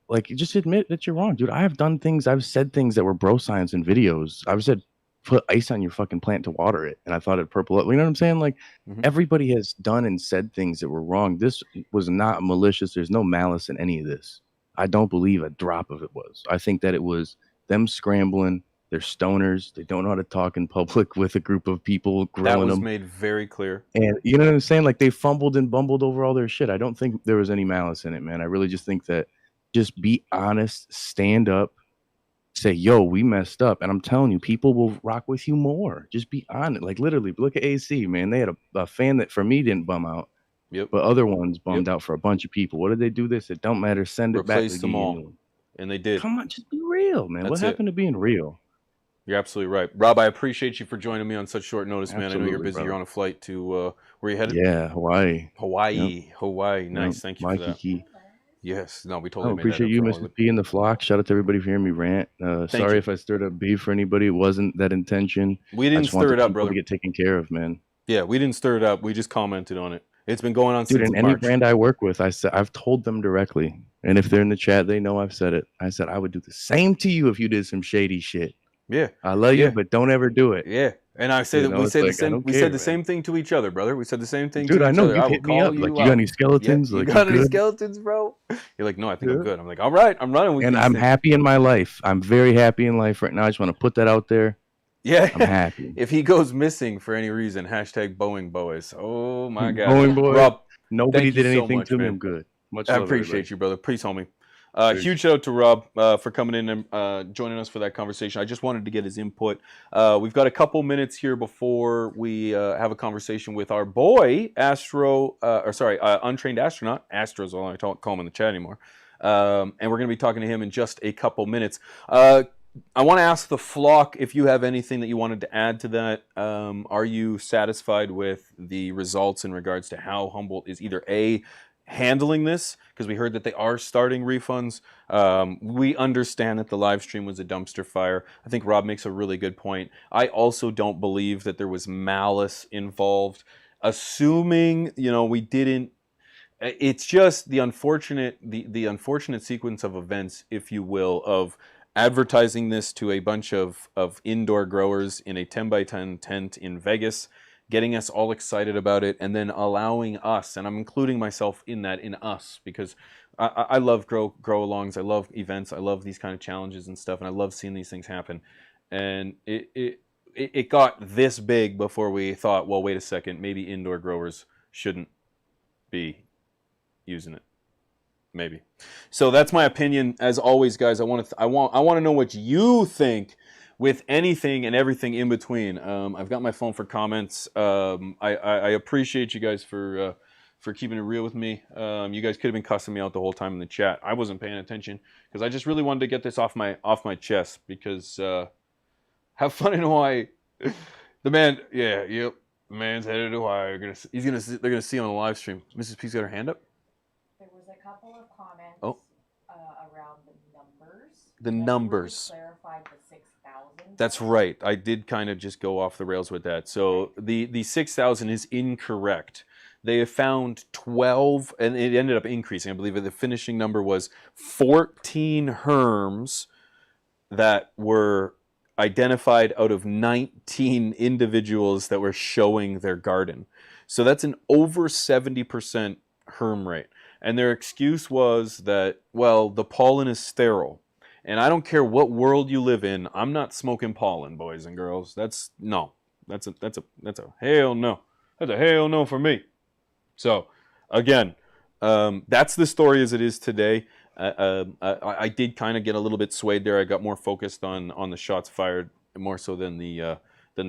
like, just admit that you're wrong, dude. I have done things. I've said things that were bro science in videos. I've said, put ice on your fucking plant to water it. And I thought it purple. You know what I'm saying? Like, everybody has done and said things that were wrong. This was not malicious. There's no malice in any of this. I don't believe a drop of it was. I think that it was them scrambling. They're stoners. They don't know how to talk in public with a group of people grilling them. That was made very clear. And you know what I'm saying? Like, they fumbled and bumbled over all their shit. I don't think there was any malice in it, man. I really just think that just be honest, stand up, say, yo, we messed up. And I'm telling you, people will rock with you more. Just be honest. Like, literally, look at AC, man. They had a fan that for me didn't bum out. Yep. But other ones bummed out for a bunch of people. What did they do this? It don't matter. Send it back. Replace them all. And they did. Come on, just be real, man. What happened to being real? You're absolutely right. Rob, I appreciate you for joining me on such short notice, man. Absolutely, I know you're busy. brother. You're on a flight to, where you headed? Yeah, Hawaii. Hawaii. Nice. Yep. Thank you for that. Waikiki. Yes. No, we I totally made appreciate that you, up for all Mr. P, and the flock. Shout out to everybody for hearing me rant. Sorry you. if I stirred up beef for anybody. It wasn't that intention. We didn't stir it up, brother. To get taken care of, man. Yeah, we didn't stir it up. We just commented on it. It's been going on Dude, since and any March. brand I work with, I've told them directly. And if they're in the chat, they know I've said it. I said I would do the same to you if you did some shady shit. Yeah. I love you, but don't ever do it. Yeah. And I said we said the same thing to each other, brother. We said the same thing to each other. Dude, I know you hit me up. Like, you got any skeletons? Yeah, like, you got any skeletons, bro? You're like, no, I think I'm good. I'm like, all right, I'm running with you. And I'm happy in my life. I'm very happy in life right now. I just want to put that out there. Yeah. I'm happy. If he goes missing for any reason, hashtag Boeing Boys. Oh my God. Boeing Boy. Rob, nobody did so anything much, to me. man. I'm good. Much I love, appreciate everybody. you, brother. Peace, homie. Huge shout out to Rob for coming in and joining us for that conversation. I just wanted to get his input. We've got a couple minutes here before we have a conversation with our boy, Untrained Astronaut. Astro's all I call him in the chat anymore. And we're going to be talking to him in just a couple minutes. I want to ask the flock if you have anything that you wanted to add to that. Are you satisfied with the results in regards to how Humboldt is either A, handling this, because we heard that they are starting refunds. We understand that the live stream was a dumpster fire. I think Rob makes a really good point. I also don't believe that there was malice involved. Assuming, we didn't, it's just the unfortunate sequence of events, if you will, of advertising this to a bunch of indoor growers in a 10 by 10 tent in Vegas, getting us all excited about it, and then allowing us, and I'm including myself in that, in us, because I love grow-alongs, I love events, I love these kind of challenges and stuff, and I love seeing these things happen. And it got this big before we thought, well, wait a second, maybe indoor growers shouldn't be using it. Maybe. So that's my opinion. As always, guys, I want to know what you think with anything and everything in between. I've got my phone for comments. I appreciate you guys for keeping it real with me. You guys could have been cussing me out the whole time in the chat. I wasn't paying attention because I just really wanted to get this off my chest because Have fun in Hawaii. The man, yeah, yep. The man's headed to Hawaii. They're gonna see on the live stream. Mrs. P's got her hand up. There was a couple of comments around the numbers. The numbers. Really clarified the 6,000. That's right. I did kind of just go off the rails with that. So the 6,000 is incorrect. They have found 12, and it ended up increasing. I believe the finishing number was 14 herms that were identified out of 19 individuals that were showing their garden. So that's an over 70% herm rate. And their excuse was that, well, the pollen is sterile. And I don't care what world you live in, I'm not smoking pollen, boys and girls. That's a hell no. That's a hell no for me. So, again, that's the story as it is today. I did kind of get a little bit swayed there. I got more focused on the shots fired more so than the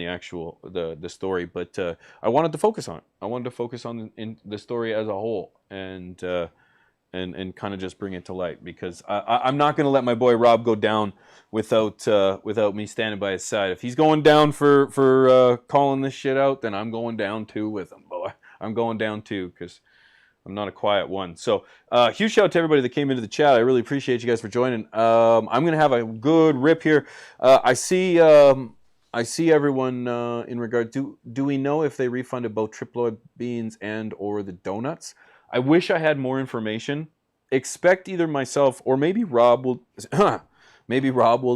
actual the story. But I wanted to focus on it. I wanted to focus on the story as a whole and kind of just bring it to light, because I'm not going to let my boy Rob go down without me standing by his side. If he's going down for calling this shit out, then I'm going down too with him, boy. I'm going down too, because I'm not a quiet one. So huge shout out to everybody that came into the chat. I really appreciate you guys for joining. I'm going to have a good rip here. I see everyone in regard to, do we know if they refunded both triploid beans and or the donuts? I wish I had more information. Expect either myself or maybe Rob will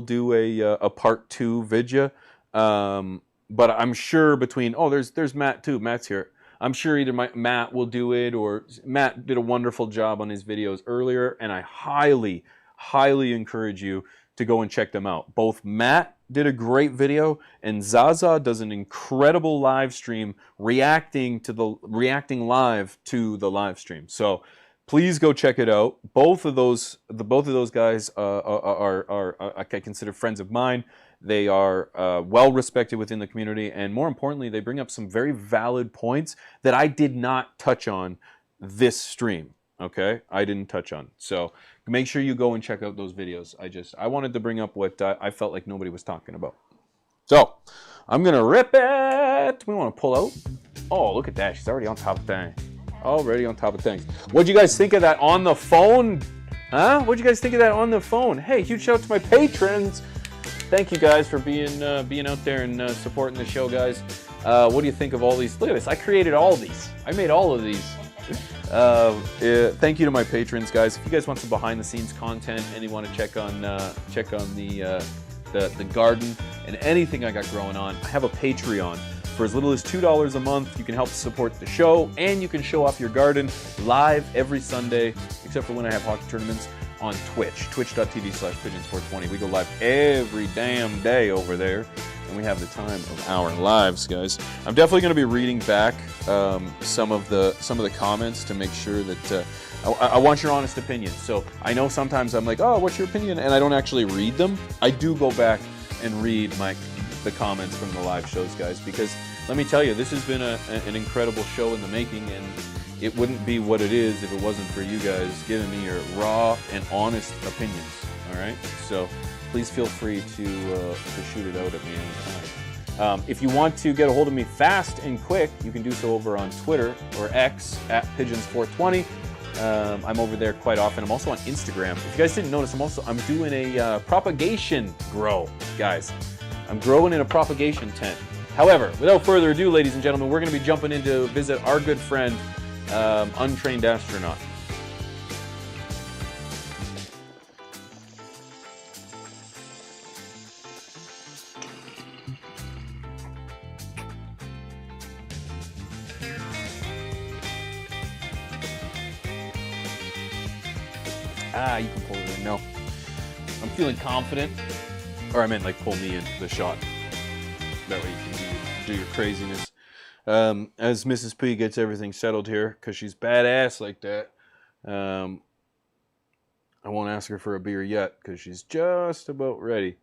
do a part 2 vidya. But I'm sure between, there's Matt too. Matt's here. I'm sure either Matt will do it, or Matt did a wonderful job on his videos earlier, and I highly, highly encourage you to go and check them out. Both Matt did a great video, and Zaza does an incredible live stream reacting live to the live stream. So please go check it out. Both of those guys are I consider friends of mine. They are well respected within the community, and more importantly, they bring up some very valid points that I did not touch on this stream. Okay, I didn't touch on. So make sure you go and check out those videos. I wanted to bring up what I felt like nobody was talking about. So I'm gonna rip it. We want to pull out. Oh, look at that. She's already on top of things. Already on top of things. What'd you guys think of that on the phone? Huh? What'd you guys think of that on the phone? Hey, huge shout out to my patrons. Thank you guys for being out there and supporting the show, guys. What do you think of all these? Look at this. I created all these. I made all of these. Thank you to my patrons, guys. If you guys want some behind-the-scenes content and you want to check on the garden and anything I got growing on, I have a Patreon. For as little as $2 a month, you can help support the show, and you can show off your garden live every Sunday, except for when I have hockey tournaments, on Twitch, twitch.tv/pigeons420. We go live every damn day over there, and we have the time of our lives, guys. I'm definitely going to be reading back some of the comments to make sure that I want your honest opinion. So I know sometimes I'm like, oh, what's your opinion? And I don't actually read them. I do go back and read the comments from the live shows, guys, because let me tell you, this has been an incredible show in the making, and it wouldn't be what it is if it wasn't for you guys giving me your raw and honest opinions. All right, so please feel free to shoot it out at me anytime. If you want to get a hold of me fast and quick, you can do so over on Twitter or X at Pigeons420. I'm over there quite often. I'm also on Instagram. If you guys didn't notice, I'm doing a propagation grow, guys. I'm growing in a propagation tent. However, without further ado, ladies and gentlemen, we're going to be jumping in to visit our good friend, Untrained Astronaut. You can pull it in. No. I'm feeling confident. Or I meant like pull me in the shot. That way you can do your craziness. As Mrs. P gets everything settled here, because she's badass like that. I won't ask her for a beer yet, because she's just about ready.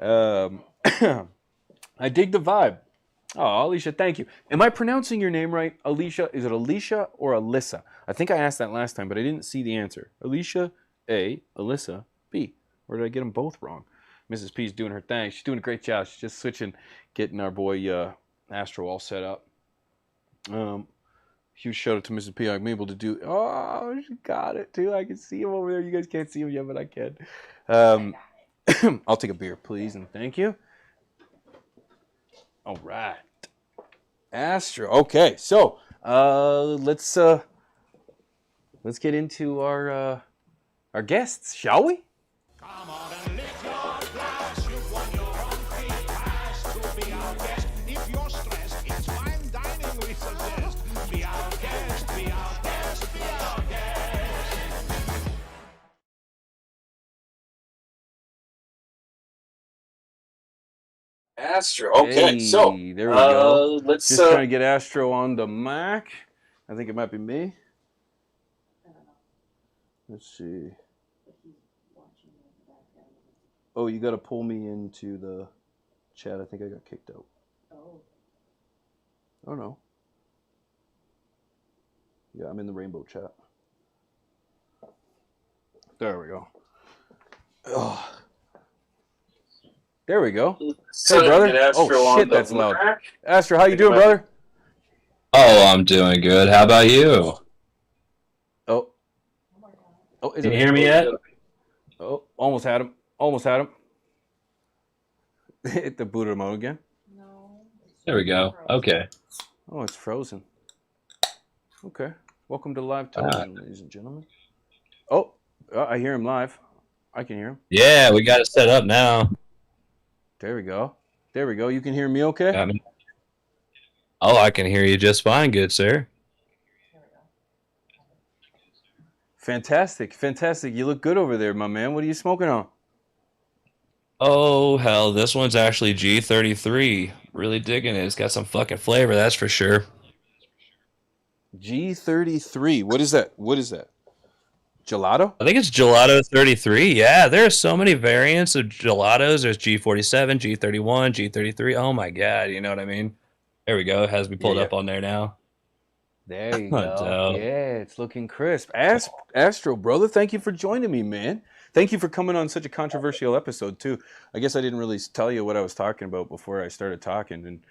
I dig the vibe. Oh, Alicia, thank you. Am I pronouncing your name right? Alicia, is it Alicia or Alyssa? I think I asked that last time, but I didn't see the answer. Alicia A, Alyssa B. Or did I get them both wrong? Mrs. P's doing her thing. She's doing a great job. She's just switching, getting our boy Astro all set up. Huge shout out to Mrs. P. I'm able to do. Oh, she got it too. I can see him over there. You guys can't see him yet, but I can. I'll take a beer, please, and thank you. All right, Astro. Okay, so let's get into our guests, shall we? Come on and lift your glass. You've won your own free pass to be our guest. If you're stressed, it's fine dining we suggest. Be our guest, be our guest, be our guest. Astro. Okay, hey, so there we go. Let's just trying to get Astro on the Mac. I think it might be me. Let's see. Oh, you got to pull me into the chat. I think I got kicked out. Oh no. Yeah, I'm in the rainbow chat. There we go. Oh. There we go. Hey, brother. Oh, shit, that's loud. Astro, how you doing, brother? Oh, I'm doing good. How about you? Oh. Can you hear me yet? Oh, almost had him. Almost had him. Hit the boot remote again. No. There we go. Okay. Oh, it's frozen. Okay. Welcome to live television, ladies and gentlemen. Oh, I hear him live. I can hear him. Yeah, we got it set up now. There we go. There we go. You can hear me okay? Oh, I can hear you just fine, good sir. Fantastic. Fantastic. You look good over there, my man. What are you smoking on? Oh, hell, this one's actually G33. Really digging it. It's got some fucking flavor, that's for sure. G33. What is that? What is that? Gelato? I think it's Gelato 33. Yeah, there are so many variants of gelatos. There's G47, G31, G33. Oh my god, you know what I mean? There we go. It has me pulled up on there now. There you go. Yeah, it's looking crisp. Astro, brother, thank you for joining me, man. Thank you for coming on such a controversial episode, too. I guess I didn't really tell you what I was talking about before I started talking and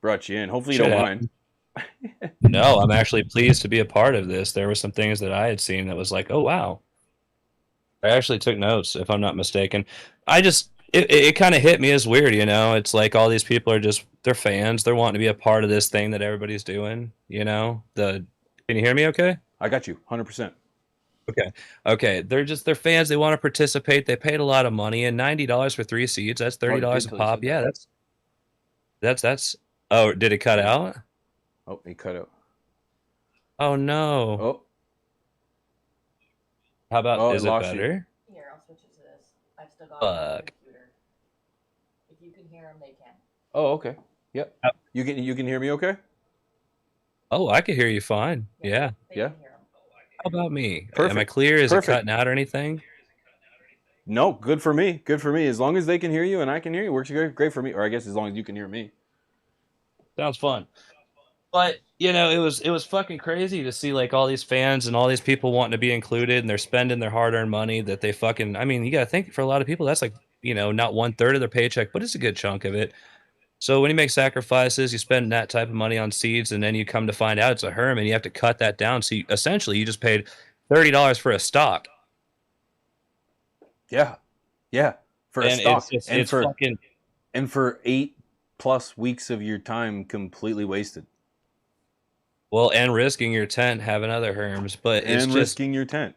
brought you in. Hopefully you don't mind. No, I'm actually pleased to be a part of this. There were some things that I had seen that was like, oh, wow. I actually took notes, if I'm not mistaken. It kind of hit me as weird, you know? It's like all these people are they're fans. They're wanting to be a part of this thing that everybody's doing, you know? Can you hear me okay? I got you, 100%. Okay. They're fans. They want to participate. They paid a lot of money, and $90 for 3 seats. That's $30 a pop. Yeah, that's. Oh, did it cut out? Oh, it cut out. Oh no. Oh. How about? Is it better? Here, I'll switch it to this. I've still got it on the computer. If you can hear them, they can. Oh, okay. Yep. You can hear me okay? Oh, I can hear you fine. Yeah. Yeah. How about me? Perfect. Am I clear? Is Perfect. it cutting out or anything? No, good for me. Good for me. As long as they can hear you and I can hear you, works great for me. Or I guess as long as you can hear me. Sounds fun. But, you know, it was fucking crazy to see like all these fans and all these people wanting to be included, and they're spending their hard-earned money that they I mean, you got to think, for a lot of people, that's like, you know, not 1/3 of their paycheck, but it's a good chunk of it. So when you make sacrifices, you spend that type of money on seeds, and then you come to find out it's a herm, and you have to cut that down. So essentially, you just paid $30 for a stock. Yeah. For a stock. And for 8+ weeks of your time completely wasted. Well, and risking your tent having other herms, but it's just risking your tent.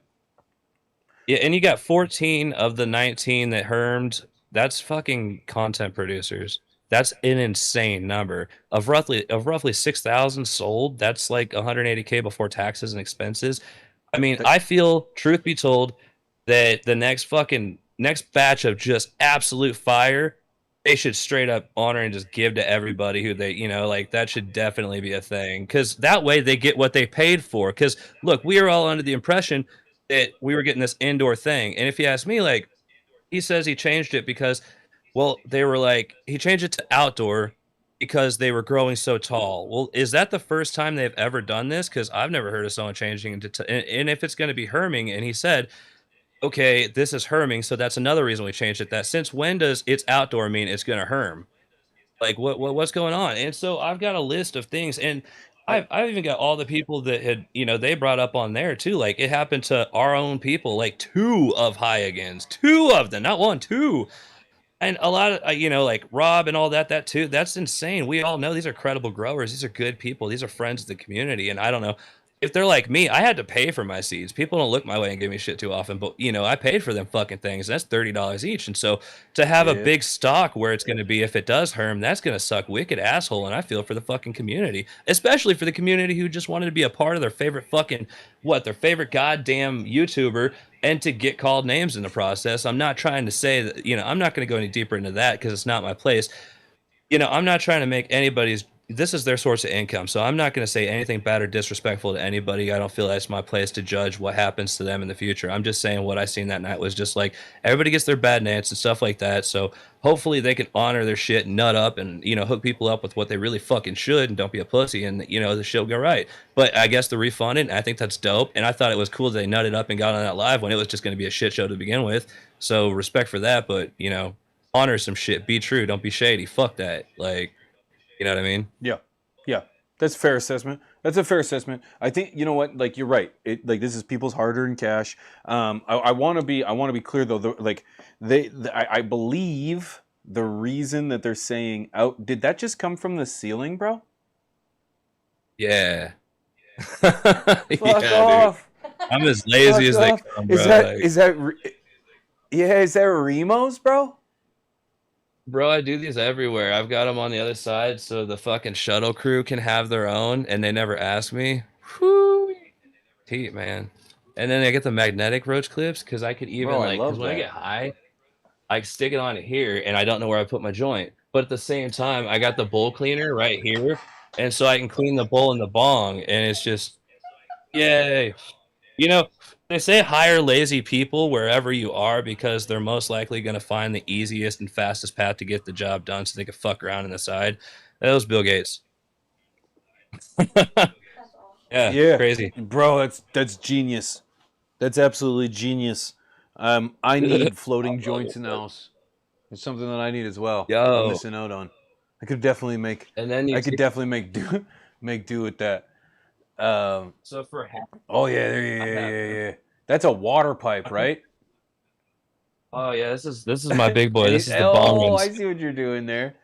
Yeah, and you got 14 of the 19 that hermed. That's fucking content producers. That's an insane number of roughly 6,000 sold. That's like 180K before taxes and expenses. I mean, I feel, truth be told, that the next batch of just absolute fire, they should straight up honor and just give to everybody who they, you know, like that should definitely be a thing, because that way they get what they paid for. Because look, we are all under the impression that we were getting this indoor thing, and if you ask me, like, he says he changed it because, well, they were like, he changed it to outdoor because they were growing so tall. Well, is that the first time they've ever done this? Because I've never heard of someone changing it to, and if it's going to be herming, and he said okay, this is herming, so that's another reason we changed it. That since when does it's outdoor mean it's gonna herm? Like what's going on? And so I've got a list of things, and I've even got all the people that had, you know, they brought up on there too. Like it happened to our own people, like 2 of Hyagins, 2 of them, not 1, 2. And a lot of, you know, like Rob and all that, that too, that's insane. We all know these are credible growers. These are good people. These are friends of the community. And I don't know if they're like me, I had to pay for my seeds. People don't look my way and give me shit too often, but you know, I paid for them fucking things. That's $30 each. And so to have a big stock where it's going to be, if it does herm, that's going to suck wicked asshole. And I feel for the fucking community, especially for the community who just wanted to be a part of their favorite fucking, their favorite goddamn YouTuber, and to get called names in the process. I'm not trying to say that, you know, I'm not going to go any deeper into that because it's not my place. You know, I'm not trying to make anybody's, this is their source of income. So I'm not going to say anything bad or disrespectful to anybody. I don't feel that's my place to judge what happens to them in the future. I'm just saying what I seen that night was just like, everybody gets their bad nets and stuff like that. So hopefully they can honor their shit, nut up, and, you know, hook people up with what they really fucking should, and don't be a pussy, and, you know, the shit will go right. But I guess the refunded, I think that's dope. And I thought it was cool that they nutted up and got on that live when it was just going to be a shit show to begin with. So respect for that. But, you know, honor some shit, be true, don't be shady. Fuck that. Like, you know what I mean? Yeah. Yeah. That's a fair assessment. That's a fair assessment. I think, you know what, like, you're right. It, like, this is people's hard-earned cash. I want to be clear though. I believe the reason that they're saying out, did that just come from the ceiling, bro? Yeah. Fuck yeah, off. Dude. I'm as lazy as they come, bro. Is that Remos, bro? Bro, I do these everywhere. I've got them on the other side so the fucking shuttle crew can have their own, and they never ask me. Whoo, heat, man. And then I get the magnetic roach clips because I could even, because when I get high, I stick it on here, and I don't know where I put my joint. But at the same time, I got the bowl cleaner right here, and so I can clean the bowl and the bong, and it's just, yay. You know, they say hire lazy people wherever you are because they're most likely going to find the easiest and fastest path to get the job done so they can fuck around on the side. That was Bill Gates. yeah, crazy. Bro, that's genius. That's absolutely genius. I need floating joints in the house. It's something that I need as well. Yo. I'm missing out on. I could definitely make make do with that. So for half. Oh yeah. That's a water pipe, right? Oh yeah, this is my big boy. This is the bong ones. I see what you're doing there.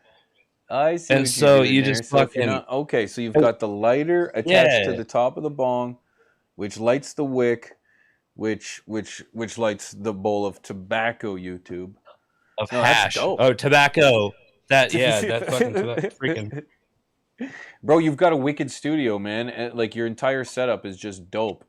I see. And what so you're doing you there. just so fucking okay. So you've got the lighter attached to the top of the bong, which lights the wick, which lights the bowl of tobacco. YouTube of hash. Oh, tobacco. That fucking freaking. Bro, you've got a wicked studio, man. Like your entire setup is just dope.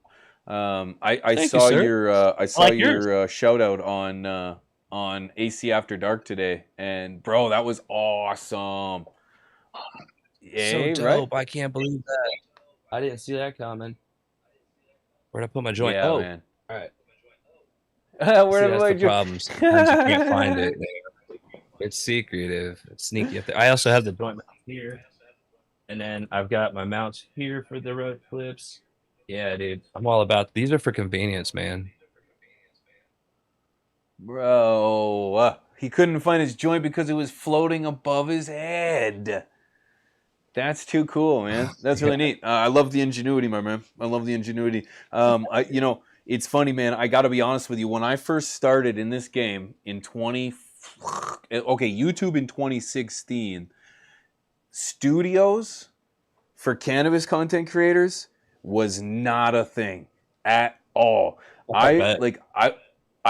I saw your shout out on AC After Dark today, and bro, that was awesome. Yeah, so dope! Right? I can't believe that. I didn't see that coming. Where'd I put my joint? Yeah, oh, man. All right. Where'd I put my joint? Problem. Sometimes you can't find it. It's secretive. It's sneaky up there. I also have the joint mount here. And then I've got my mounts here for the road clips. Yeah, dude. I'm all about these are for convenience, man. Bro, he couldn't find his joint because it was floating above his head. That's too cool, man. That's really neat. I love the ingenuity, my man. I love the ingenuity. It's funny, man. I got to be honest with you. When I first started in this game in YouTube in 2016. Studios for cannabis content creators was not a thing at all. I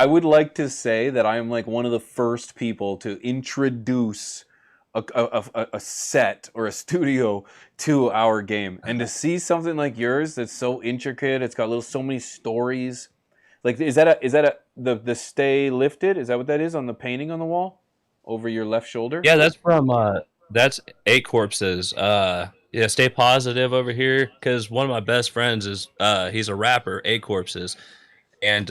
would like to say that I am like one of the first people to introduce a set or a studio to our game, and to see something like yours that's so intricate, it's got so many stories. Like, is that the Stay Lifted? Is that what that is on the painting on the wall over your left shoulder? Yeah, that's from that's 8 Corpses. Yeah, Stay Positive over here, because one of my best friends is he's a rapper, 8 Corpses, and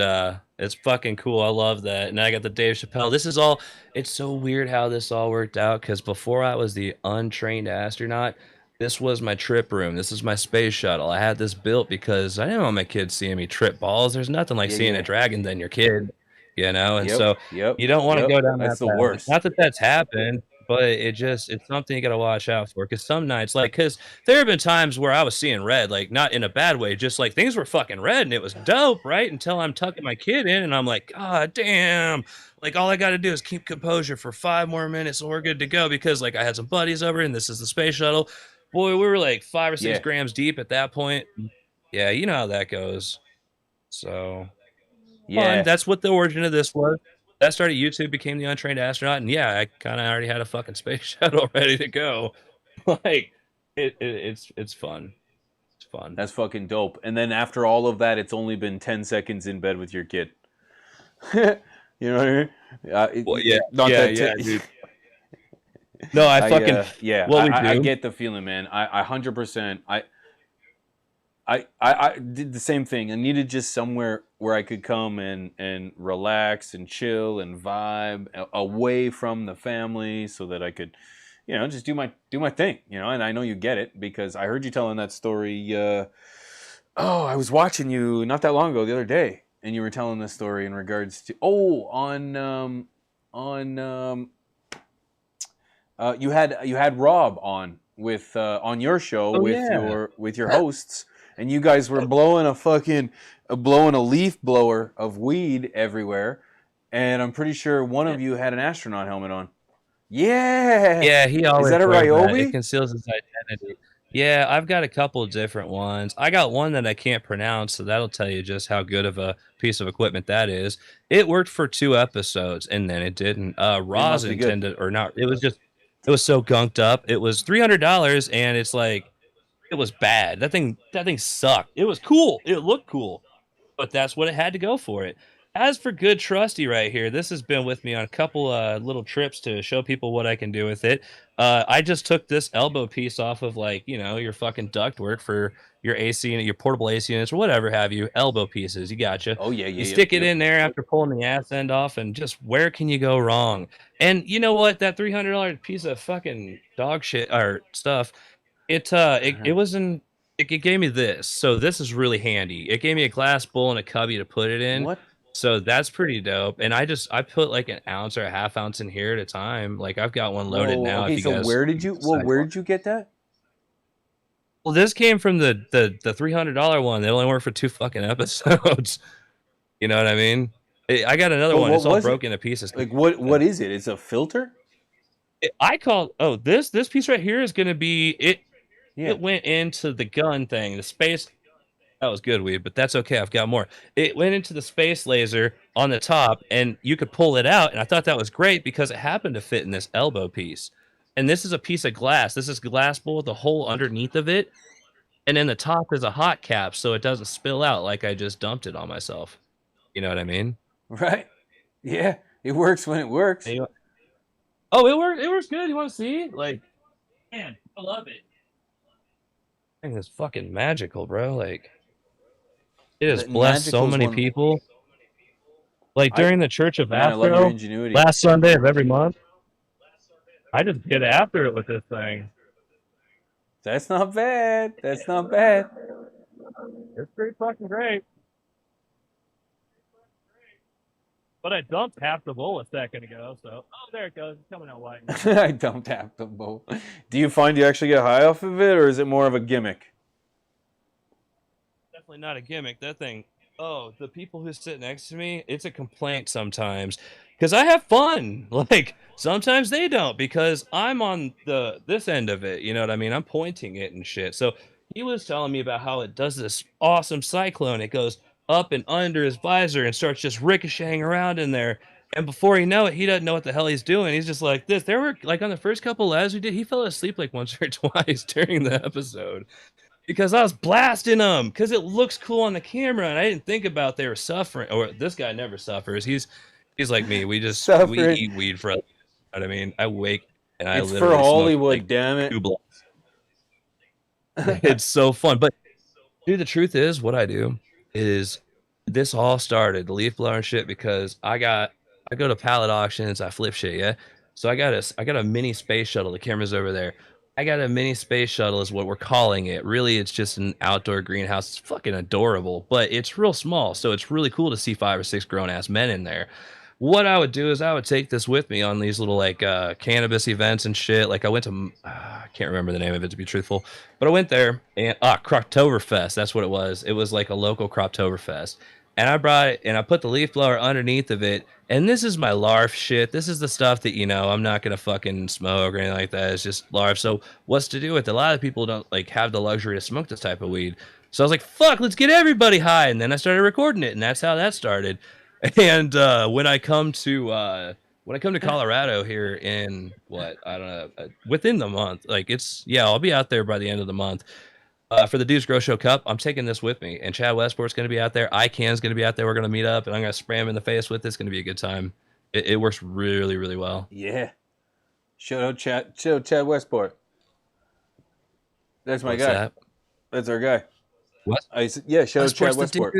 it's fucking cool. I love that. And I got the Dave Chappelle. This is all. It's so weird how this all worked out, because before I was the untrained astronaut, this was my trip room. This is my space shuttle. I had this built because I didn't want my kids seeing me trip balls. There's nothing like seeing a dragon than your kid, you know? And so you don't want to go down That's that the path. worst. Not that that's happened, but it's something you got to watch out for. Because some nights, because there have been times where I was seeing red, like not in a bad way, just like things were fucking red and it was dope, right? Until I'm tucking my kid in and I'm like, God damn. Like all I got to do is keep composure for 5 more minutes and we're good to go. Because like I had some buddies over and this is the space shuttle. Boy, we were like 5 or 6 grams deep at that point. Yeah, you know how that goes. So, fun. That's what the origin of this was. That started YouTube, became the Untrained Astronaut, and yeah, I kind of already had a fucking space shuttle ready to go. Like, it's fun. It's fun. That's fucking dope. And then after all of that, it's only been 10 seconds in bed with your kid. You know what I mean? Well, yeah, dude. No, I get the feeling, man. I 100%. I did the same thing. I needed just somewhere where I could come and relax and chill and vibe away from the family, so that I could, just do my thing, And I know you get it because I heard you telling that story. I was watching you not that long ago, the other day, and you were telling this story in regards to you had Rob on with on your show with your hosts, and you guys were blowing a leaf blower of weed everywhere, and I'm pretty sure one of you had an astronaut helmet on. Yeah, he always is that a Ryobi? It conceals his identity. Yeah, I've got a couple of different ones. I got one that I can't pronounce, so that'll tell you just how good of a piece of equipment that is. It worked for 2 episodes, and then it didn't. Roz intended or not. It was so gunked up. It was $300, and it's like it was bad. That thing sucked. It was cool. It looked cool, but that's what it had to go for it. As for good Trusty right here, this has been with me on a couple little trips to show people what I can do with it. I just took this elbow piece off of your fucking ductwork for your AC and your portable AC units or whatever have you. Elbow pieces, you gotcha. Oh yeah. You stick it in there after pulling the ass end off, and just where can you go wrong? And you know what? That $300 piece of fucking dog shit or stuff, it gave me this. So this is really handy. It gave me a glass bowl and a cubby to put it in. What? So that's pretty dope. And I put like an ounce or a half ounce in here at a time. Like I've got one loaded now. Okay, so where did you get that? Well, this came from the $300 one. They only work for 2 fucking episodes. You know what I mean? I got another one. It's all broken to pieces. Like what is it? It's a filter? This piece right here is going to be it. Yeah. It went into the gun thing, the space. That was good weed, but that's okay. I've got more. It went into the space laser on the top, and you could pull it out. And I thought that was great because it happened to fit in this elbow piece. And this is a piece of glass. This is glass bowl with a hole underneath of it. And then the top is a hot cap, so it doesn't spill out like I just dumped it on myself. You know what I mean? Right. Yeah. It works when it works. Oh, it works. It works good. You want to see? Like, man, I love it. I think it's fucking magical, bro. Like, it has blessed so many people. Like during the Church of Afro, last Sunday of every month, I just get after it with this thing. That's not bad. That's not bad. It's pretty fucking great. But I dumped half the bowl a second ago, so there it goes. It's coming out white. I dumped half the bowl. Do you find you actually get high off of it, or is it more of a gimmick? Definitely not a gimmick. That thing. Oh, the people who sit next to me, it's a complaint sometimes because I have fun. Like sometimes they don't because I'm on this end of it. You know what I mean? I'm pointing it and shit. So he was telling me about how it does this awesome cyclone. It goes up and under his visor and starts just ricocheting around in there. And before you know it, he doesn't know what the hell he's doing. He's just like this. There were like on the first couple labs we did, he fell asleep like once or twice during the episode. Because I was blasting them because it looks cool on the camera, and I didn't think about they were suffering. Or this guy never suffers. He's like me. We just we eat weed for. You know what I mean? I wake and I literally for Hollywood. Like damn it! 2 blunts. It's so fun, but dude, the truth is, what I do is this all started the leaf blower and shit because I go to pallet auctions. I flip shit, yeah. So I got a mini space shuttle. The camera's over there. I got a mini space shuttle is what we're calling it. Really, it's just an outdoor greenhouse. It's fucking adorable, but it's real small. So it's really cool to see 5 or 6 grown ass men in there. What I would do is I would take this with me on these little like cannabis events and shit. Like I went to, I can't remember the name of it to be truthful, but I went there and Croptoberfest. That's what it was. It was like a local Croptoberfest, and I brought it and I put the leaf blower underneath of it. And this is my LARF shit. This is the stuff that, you know, I'm not gonna fucking smoke or anything like that. It's just LARF. So what's to do with it? A lot of people don't like have the luxury to smoke this type of weed. So I was like, fuck, let's get everybody high. And then I started recording it, and that's how that started. And when I come to Colorado here in what, I don't know, within the month, like I'll be out there by the end of the month. For the Dudes Grow Show Cup, I'm taking this with me, and Chad Westport's going to be out there. ICANN's going to be out there. We're going to meet up, and I'm going to spray him in the face with it. It's going to be a good time. It works really, really well. Yeah. Shout out Chad Westport. That's my What's guy. that? That's our guy. What? Shout out Chad Westport.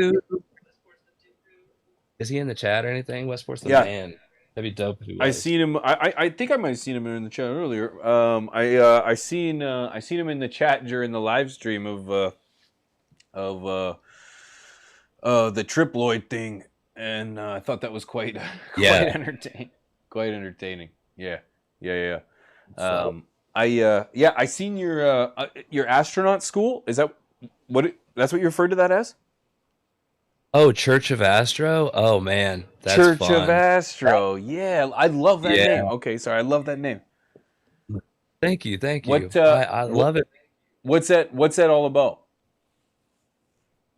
Is he in the chat or anything? Westport's the Yeah. man. That'd be dope if he was. I seen him. I think I might have seen him in the chat earlier. I seen him in the chat during the live stream of the Triploid thing, and I thought that was quite entertaining. Quite entertaining. Yeah. I seen your astronaut school. Is that that's what you referred to that as? Oh, Church of Astro? Oh, man. That's Church fun. of Astro. Yeah, I love that name. Okay, sorry. I love that name. Thank you. I love it. What's that all about?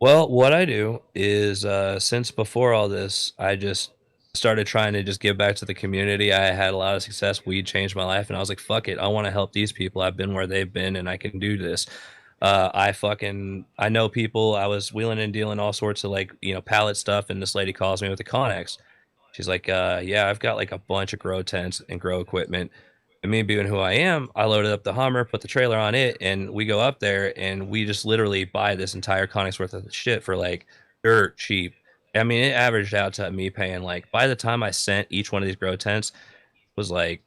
Well, what I do is since before all this, I just started trying to just give back to the community. I had a lot of success. Weed changed my life, and I was like, fuck it. I want to help these people. I've been where they've been, and I can do this. I know people. I was wheeling and dealing all sorts of like, you know, pallet stuff, and this lady calls me with a Connex. She's like, yeah, I've got like a bunch of grow tents and grow equipment. And me being who I am, I loaded up the Hummer, put the trailer on it, and we go up there and we just literally buy this entire Connex worth of shit for like dirt cheap. I mean, it averaged out to me paying like, by the time I sent each one of these grow tents, was like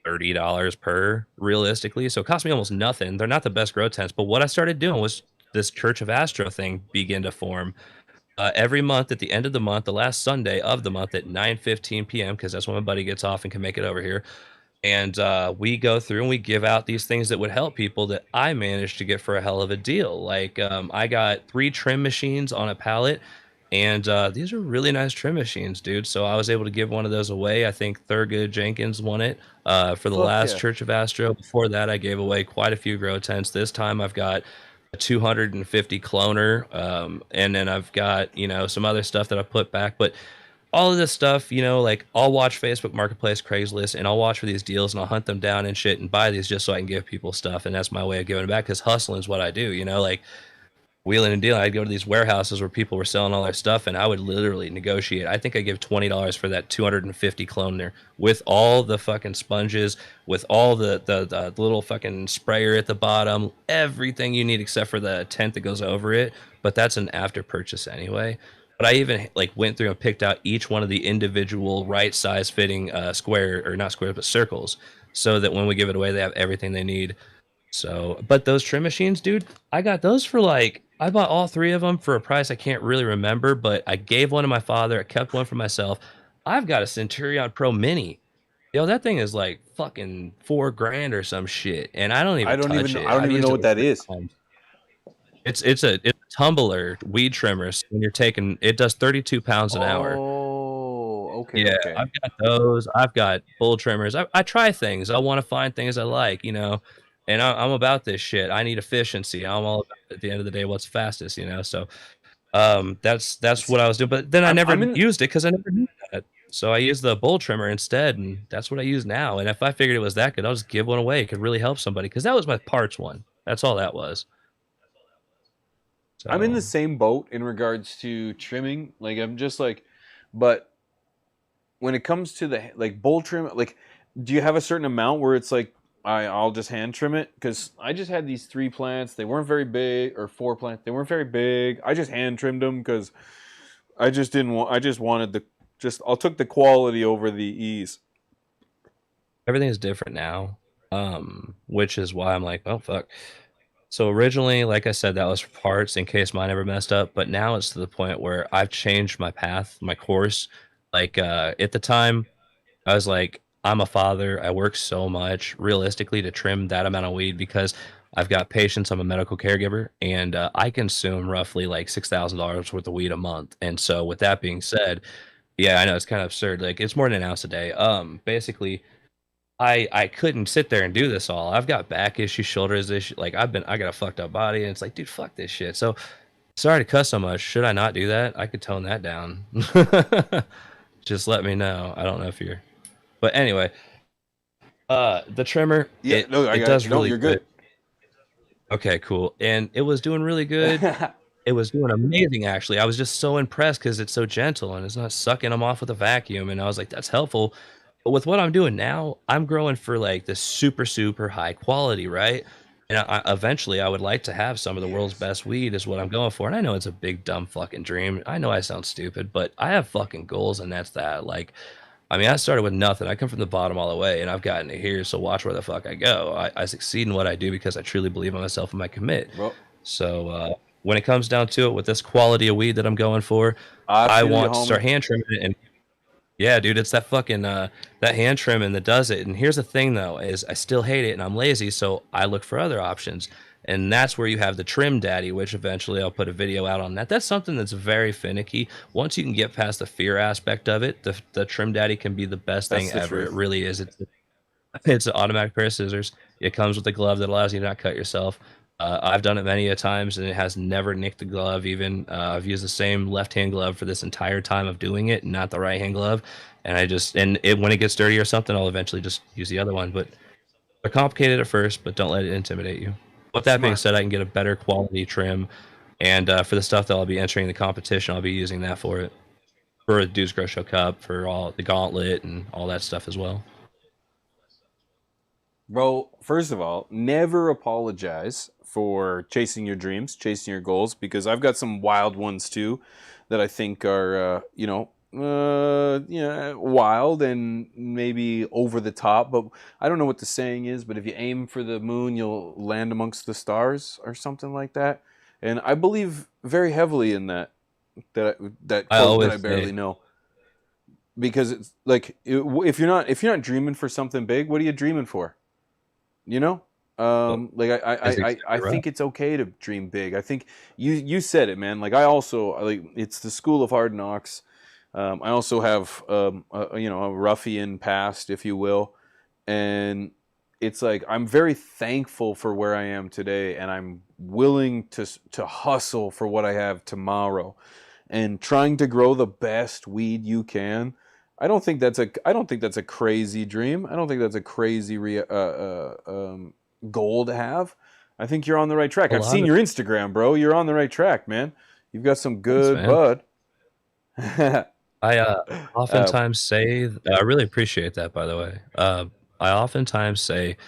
$30 per realistically. So it cost me almost nothing. They're not the best grow tents, but what I started doing was this Church of Astro thing begin to form. Every month at the end of the month, the last Sunday of the month at 9:15 p.m., because that's when my buddy gets off and can make it over here. And we go through and we give out these things that would help people that I managed to get for a hell of a deal. Like I got 3 trim machines on a pallet, and these are really nice trim machines, dude. So I was able to give one of those away. I think Thurgood Jenkins won it for the last Church of Astro. Before that, I gave away quite a few grow tents. This time I've got a 250 cloner, and then I've got, you know, some other stuff that I put back. But all of this stuff, you know, like I'll watch Facebook Marketplace, Craigslist, and I'll watch for these deals and I'll hunt them down and shit and buy these just so I can give people stuff. And that's my way of giving it back, because hustling is what I do, you know, like wheeling and dealing. I'd go to these warehouses where people were selling all their stuff, and I would literally negotiate. I think I give $20 for that 250 cloner with all the fucking sponges, with all the little fucking sprayer at the bottom, everything you need except for the tent that goes over it. But that's an after purchase anyway. But I even like went through and picked out each one of the individual right size fitting square, or not squares, but circles, so that when we give it away, they have everything they need. So, but those trim machines, dude, I got those for like, I bought all 3 of them for a price I can't really remember, but I gave one to my father. I kept one for myself. I've got a Centurion Pro Mini. Yo, that thing is like fucking $4,000 or some shit, and I don't even touch it. I don't even know what that is. It's a tumbler weed trimmer. So when you're taking, it does 32 pounds an hour. Oh, okay. Yeah, okay. I've got those. I've got bull trimmers. I try things. I want to find things I like, you know, and I'm about this shit. I need efficiency. I'm all about, at the end of the day, what's fastest, you know. So that's what I was doing. But then I never used it because I never knew that. So I used the bull trimmer instead, and that's what I use now. And if I figured it was that good, I'll just give one away. It could really help somebody, because that was my parts one. That's all that was. So. I'm in the same boat in regards to trimming. Like, I'm just like, but when it comes to the like bull trim, like, do you have a certain amount where it's like I'll just hand trim it? Because I just had these 3 plants. They weren't very big, or 4 plants. They weren't very big. I just hand trimmed them because I just didn't want. I just wanted I took the quality over the ease. Everything is different now. which is why I'm like, oh fuck. So originally, like I said, that was for parts in case mine ever messed up, but now it's to the point where I've changed my path, my course. Like at the time, I was like, I'm a father. I work so much realistically to trim that amount of weed because I've got patients. I'm a medical caregiver, and I consume roughly like $6,000 worth of weed a month. And so, with that being said, yeah, I know it's kind of absurd. Like it's more than an ounce a day. Basically, I couldn't sit there and do this all. I've got back issues, shoulders issues. Like I got a fucked up body, and it's like, dude, fuck this shit. So sorry to cuss so much. Should I not do that? I could tone that down. Just let me know. I don't know if you're, but anyway, the trimmer, Yeah, no, I it got does it. No, really you're good. good. Okay, cool. And it was doing really good. It was doing amazing, actually. I was just so impressed because it's so gentle and it's not sucking them off with a vacuum. And I was like, that's helpful. But with what I'm doing now, I'm growing for like the super, super high quality, right? And eventually, I would like to have some of the world's best weed, is what I'm going for. And I know it's a big, dumb fucking dream. I know I sound stupid, but I have fucking goals, and that's that. Like, I mean, I started with nothing. I come from the bottom all the way, and I've gotten to here. So watch where the fuck I go. I succeed in what I do because I truly believe in myself and my commit. Bro. So when it comes down to it, with this quality of weed that I'm going for, I I feel you, want to homie. start hand trimming it. And yeah, dude, it's that fucking that hand trimming that does it. And here's the thing, though, is I still hate it, and I'm lazy, so I look for other options. And that's where you have the trim daddy, which eventually I'll put a video out on that. That's something that's very finicky. Once you can get past the fear aspect of it, the trim daddy can be the best That's thing the ever. truth. It really is. It's an automatic pair of scissors. It comes with a glove that allows you to not cut yourself. I've done it many a times, and it has never nicked the glove. Even I've used the same left-hand glove for this entire time of doing it, not the right-hand glove. And when it gets dirty or something, I'll eventually just use the other one. But they're complicated at first, but don't let it intimidate you. With that being said, I can get a better quality trim, and for the stuff that I'll be entering the competition, I'll be using that for it, for the Dude's Grow Show Cup, for all the gauntlet and all that stuff as well. Bro, first of all, never apologize for chasing your dreams, chasing your goals, because I've got some wild ones too that I think are, wild and maybe over the top. But I don't know what the saying is, but if you aim for the moon, you'll land amongst the stars or something like that. And I believe very heavily in that quote that I barely know. Because it's like, if you're not dreaming for something big, what are you dreaming for? You know, I think it's okay to dream big. I think you said it, man. Like I also it's the school of hard knocks. I also have a ruffian past, if you will, and it's like I'm very thankful for where I am today, and I'm willing to hustle for what I have tomorrow, and trying to grow the best weed you can. I don't think that's a crazy dream. I don't think that's a crazy goal to have. I think you're on the right track. I've seen your Instagram, bro. You're on the right track, man. You've got some good bud. I oftentimes say, I really appreciate that, by the way. I oftentimes say,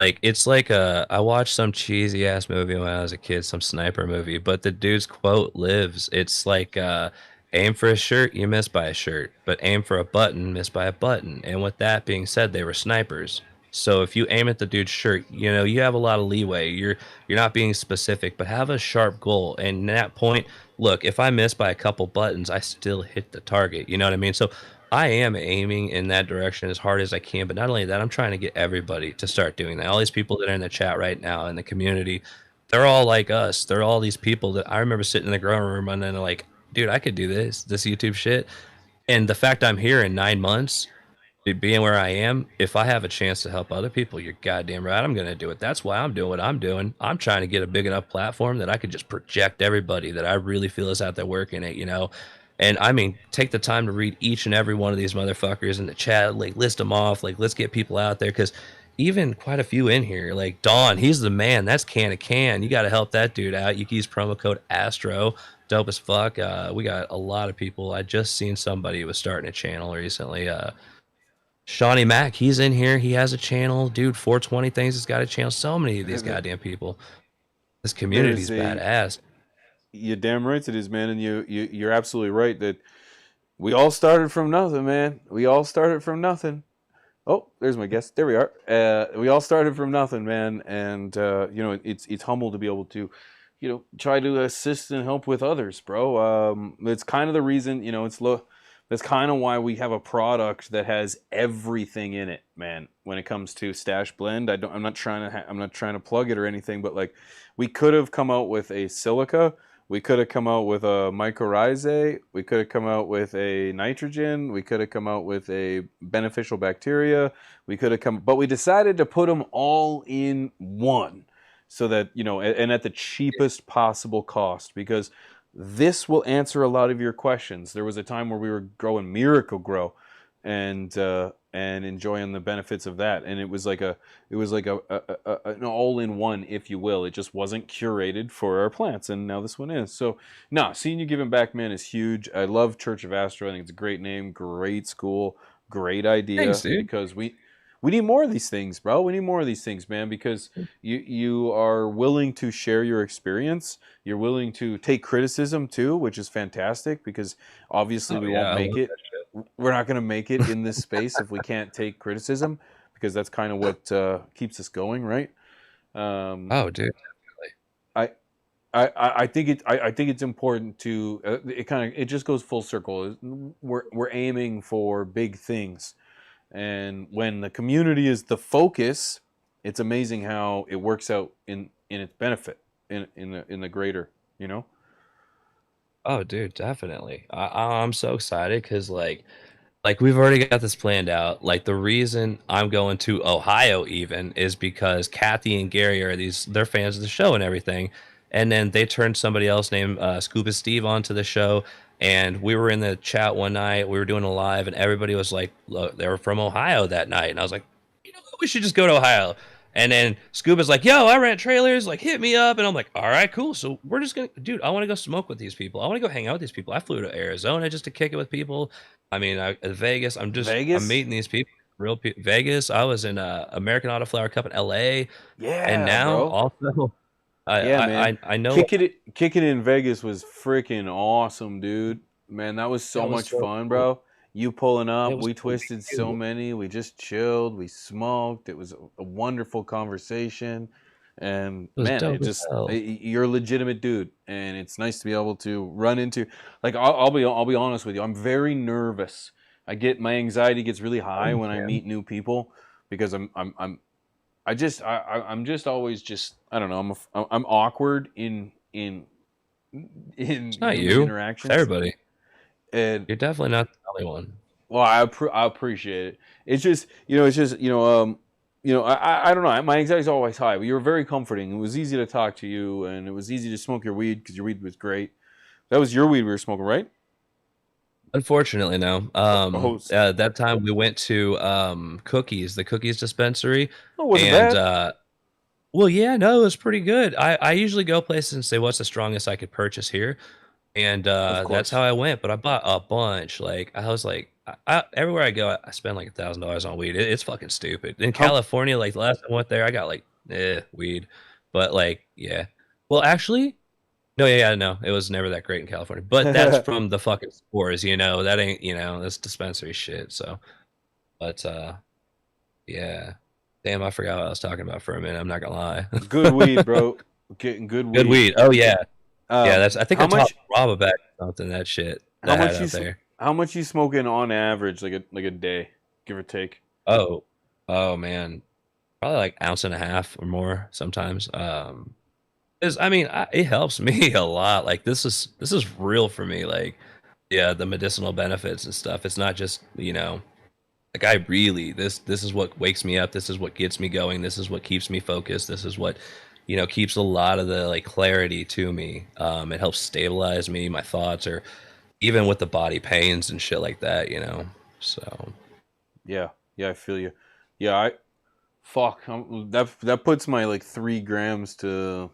like, it's like I watched some cheesy ass movie when I was a kid, some sniper movie, but the dude's quote lives. It's like, aim for a shirt, you miss by a shirt, but aim for a button, miss by a button. And with that being said, they were snipers. So if you aim at the dude's shirt, you have a lot of leeway. You're not being specific, but have a sharp goal. And at that point, look, if I miss by a couple buttons, I still hit the target. You know what I mean? So I am aiming in that direction as hard as I can. But not only that, I'm trying to get everybody to start doing that. All these people that are in the chat right now in the community, they're all like us. They're all these people that I remember sitting in the growing room and then like, dude, I could do this YouTube shit. And the fact I'm here in 9 months, being where I am, if I have a chance to help other people, you're goddamn right I'm going to do it. That's why I'm doing what I'm doing. I'm trying to get a big enough platform that I could just project everybody that I really feel is out there working it, And I mean, take the time to read each and every one of these motherfuckers in the chat, like list them off, like let's get people out there, because even quite a few in here, like Don, he's the man. That's Can of Can. You got to help that dude out. You can use promo code Astro. Dope as fuck. We got a lot of people. I just seen somebody who was starting a channel recently. Shawnee Mack, he's in here. He has a channel. Dude, 420 Things has got a channel. So many of these goddamn people. This community's badass. You're damn right it is, man. And you're absolutely right that we all started from nothing, man. We all started from nothing. Oh, there's my guest. There we are. We all started from nothing, man, and you know, it's humble to be able to, you know, try to assist and help with others, bro. It's kind of the reason, you know, that's kind of why we have a product that has everything in it, man. When it comes to Stash Blend, I'm not trying to I'm not trying to plug it or anything, but like, we could have come out with a silica. We could have come out with a mycorrhizae. We could have come out with a nitrogen. We could have come out with a beneficial bacteria. We could have but we decided to put them all in one, so that, you know, and at the cheapest possible cost, because this will answer a lot of your questions. There was a time where we were growing Miracle Grow, and enjoying the benefits of that, and it was like an all-in-one, if you will. It just wasn't curated for our plants, and now this one is. So no, seeing you giving back, man, is huge. I love Church of Astro. I think it's a great name, great school, great idea. Thanks, dude. Because we need more of these things, bro. We need more of these things, man, because you are willing to share your experience. You're willing to take criticism too, which is fantastic, because obviously we won't make it. We're not going to make it in this space if we can't take criticism, because that's kind of what keeps us going, right? Oh, dude, definitely. I think it's important to it just goes full circle. We're aiming for big things, and when the community is the focus, it's amazing how it works out in its benefit in the greater, you know. Oh, dude, definitely. I'm so excited because like we've already got this planned out. Like the reason I'm going to Ohio even is because Kathy and Gary are they're fans of the show and everything. And then they turned somebody else named Scuba Steve onto the show. And we were in the chat one night, we were doing a live, and everybody was like, look, they were from Ohio that night. And I was like, you know what, we should just go to Ohio. And then Scuba's like, yo, I rent trailers, like hit me up. And I'm like, all right, cool. So we're just gonna, dude, I want to go smoke with these people. I want to go hang out with these people. I flew to Arizona just to kick it with people. I mean, Vegas. I'm meeting these people, real people. Vegas. I was in American Autoflower Cup in LA. Yeah, and now bro. Also, man. I know kicking it in Vegas was freaking awesome, dude. Man, that was so much fun, bro. You pulling up, we twisted so many. We just chilled, we smoked. It was a wonderful conversation, and man, you're a legitimate dude, and it's nice to be able to run into. Like, I'll be honest with you, I'm very nervous. My anxiety gets really high when I meet new people, because I'm just always just, I don't know, I'm awkward in it's not you, interactions. it's everybody. And you're definitely not the only one. Well, I appreciate it. It's just, you know, I don't know. My anxiety is always high, but you were very comforting. It was easy to talk to you, and it was easy to smoke your weed, because your weed was great. That was your weed we were smoking, right? Unfortunately, no. That time we went to the Cookies dispensary. Oh, was it bad? Well, yeah, no, it was pretty good. I usually go places and say, what's the strongest I could purchase here? And that's how I went. But I bought a bunch. Like, I was like, everywhere I go, I spend like $1,000 on weed. It's fucking stupid. In California, like the last time I went there, I got like weed. But like, yeah. Well, actually, no, it was never that great in California. But that's from the fucking stores, you know. That ain't, you know, that's dispensary shit. So, but yeah. Damn, I forgot what I was talking about for a minute. I'm not gonna lie. Good weed, bro. Getting good weed. Good weed. Oh yeah. Yeah, that's. I think I taught Rob about something. That shit. How much you smoking on average, like a day, give or take? Oh man, probably like ounce and a half or more sometimes. I mean, it helps me a lot. Like this is real for me. Like, yeah, the medicinal benefits and stuff. It's not just, you know, like I really this is what wakes me up. This is what gets me going. This is what keeps me focused. This is what, you know, keeps a lot of the like clarity to me. It helps stabilize me, my thoughts, or even with the body pains and shit like that, you know. So yeah, I feel you. Yeah, that puts my like 3 grams to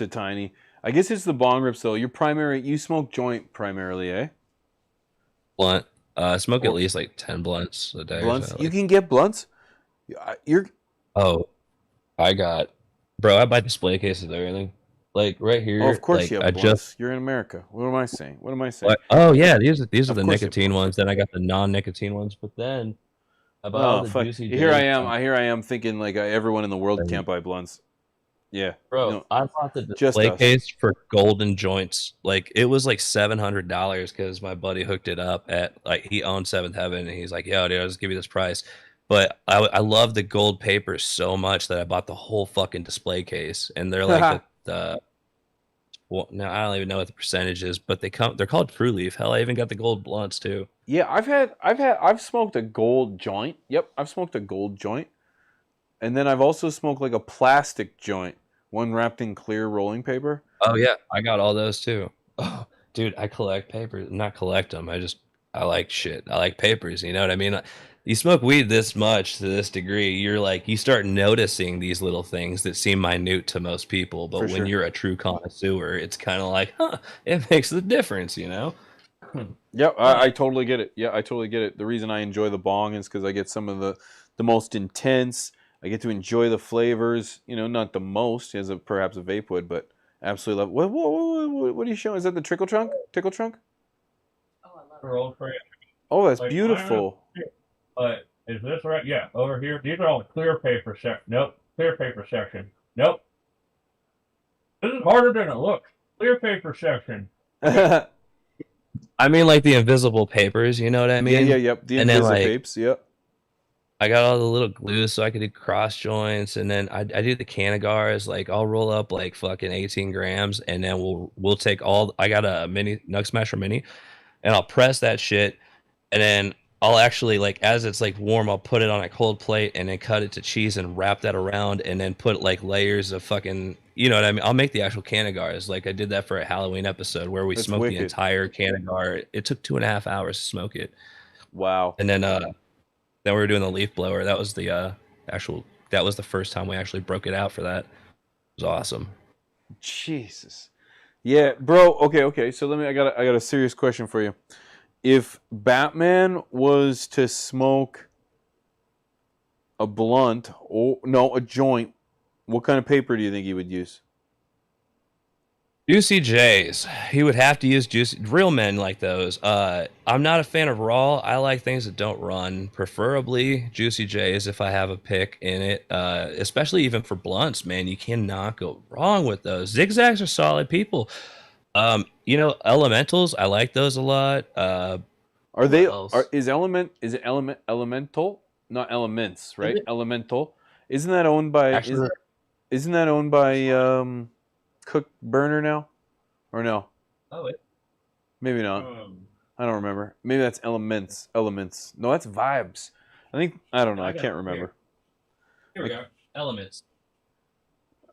tiny. I guess it's the bong rips though. You smoke joint primarily, eh? Blunt. I smoke at least like 10 blunts a day. Blunts? So, you can get blunts? I buy display cases and everything. Like right here. Oh, of course like, you have blunts. You're in America. What am I saying? Oh yeah, these are the nicotine ones. Then I got the non-nicotine ones. But then bought all Oh the fuck! Juicy Here I J's. am. Here I am thinking like everyone in the world can't buy blunts. Yeah, Bro, no, I bought the just display us. case for golden joints. Like it was like $700 because my buddy hooked it up at like he owned Seventh Heaven and he's like, "Yo, dude, I'll just give you this price." But I love the gold papers so much that I bought the whole fucking display case, and they're like the well, now I don't even know what the percentage is, but they're called True Leaf. Hell, I even got the gold blunts too. Yeah, I've smoked a gold joint. Yep, I've smoked a gold joint, and then I've also smoked like a plastic joint, one wrapped in clear rolling paper. Oh yeah, I got all those too. Oh, dude, I collect papers. Not collect them. I like shit. I like papers. You know what I mean? You smoke weed this much to this degree, you're like you start noticing these little things that seem minute to most people, but For when sure. you're a true connoisseur, it's kind of like, huh, it makes the difference. You know? Yep, I totally get it. Yeah, I totally get it. The reason I enjoy the bong is because I get some of the most intense. I get to enjoy the flavors. You know, not the most as perhaps a vape would, but absolutely love. What are you showing? Is that the trickle trunk? Tickle trunk? Oh, that's beautiful. But is this right? Yeah, over here. These are all the clear paper section. Nope, clear paper section. Nope. This is harder than it looks. Clear paper section. I mean, like the invisible papers. You know what I mean? Yep. The invisible papers. Yep. I got all the little glues so I could do cross joints, and then I do the canagars. Like I'll roll up like fucking 18 grams, and then we'll take all. I got a mini Nug Smasher mini, and I'll press that shit, and then I'll actually like as it's like warm, I'll put it on a cold plate and then cut it to cheese and wrap that around, and then put like layers of fucking. You know what I mean? I'll make the actual canagars. Like I did that for a Halloween episode where we smoked the entire canagar. It took 2.5 hours to smoke it. Wow. And then we were doing the leaf blower. That was the that was the first time we actually broke it out for that. It was awesome. Jesus. Yeah, bro. Okay. So I got a serious question for you. If Batman was to smoke a blunt a joint, what kind of paper do you think he would use? Juicy J's. He would have to use juicy. Real men like those. I'm not a fan of raw. I like things that don't run. Preferably Juicy J's if I have a pick in it. Especially even for blunts, man. You cannot go wrong with those. Zigzags are solid people. Elementals. I like those a lot. Is elemental? Not elements, right? Elemental. Isn't that owned by? Isn't that owned by Cook Burner now, or no? Oh, maybe not. I don't remember. Maybe that's Elements. No, that's Vibes. I don't know. I can't remember. Here we go. Elements.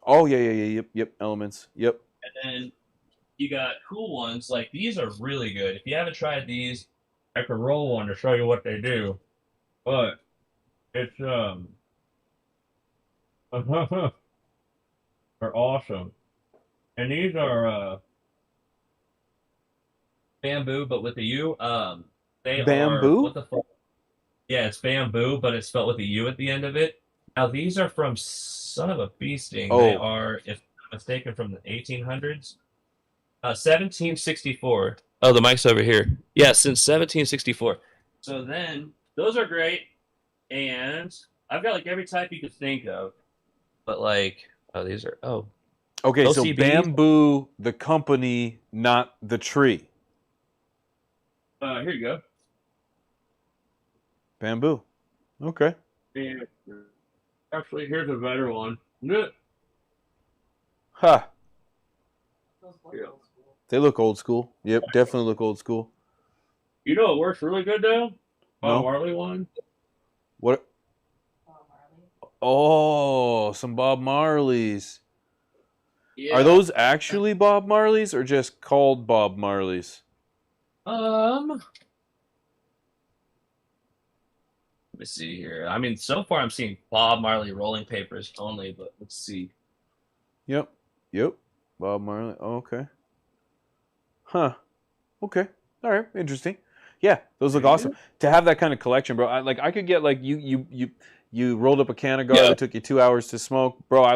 Oh yeah. Yep. Elements. Yep. And then you got cool ones like these are really good. If you haven't tried these, I could roll one to show you what they do, but it's they're awesome. And these are bamboo, but with a U. They bamboo? What the fuck? Yeah, it's bamboo, but it's spelled with a U at the end of it. Now these are from son of a bee sting. Oh. They are, if I'm mistaken, from the 1800s. 1764. Oh, the mic's over here. Yeah, since 1764. So then those are great, and I've got like every type you could think of, but like these are Okay, OCBs. so bamboo, the company, not the tree. here you go. Bamboo. Okay. And actually, here's a better one. Ha. Yeah. They look old school. Yep, definitely look old school. You know what works really good though? No. Marley one. What? Oh, some Bob Marleys. Yeah. Are those actually Bob Marleys or just called Bob Marleys? Let me see here. I mean, so far I'm seeing Bob Marley rolling papers only, but let's see. Yep. Bob Marley. Oh, okay. Huh. Okay. All right. Interesting. Yeah, those look awesome. To have that kind of collection, bro. I could get like you rolled up a Canagar that took you 2 hours to smoke, bro. I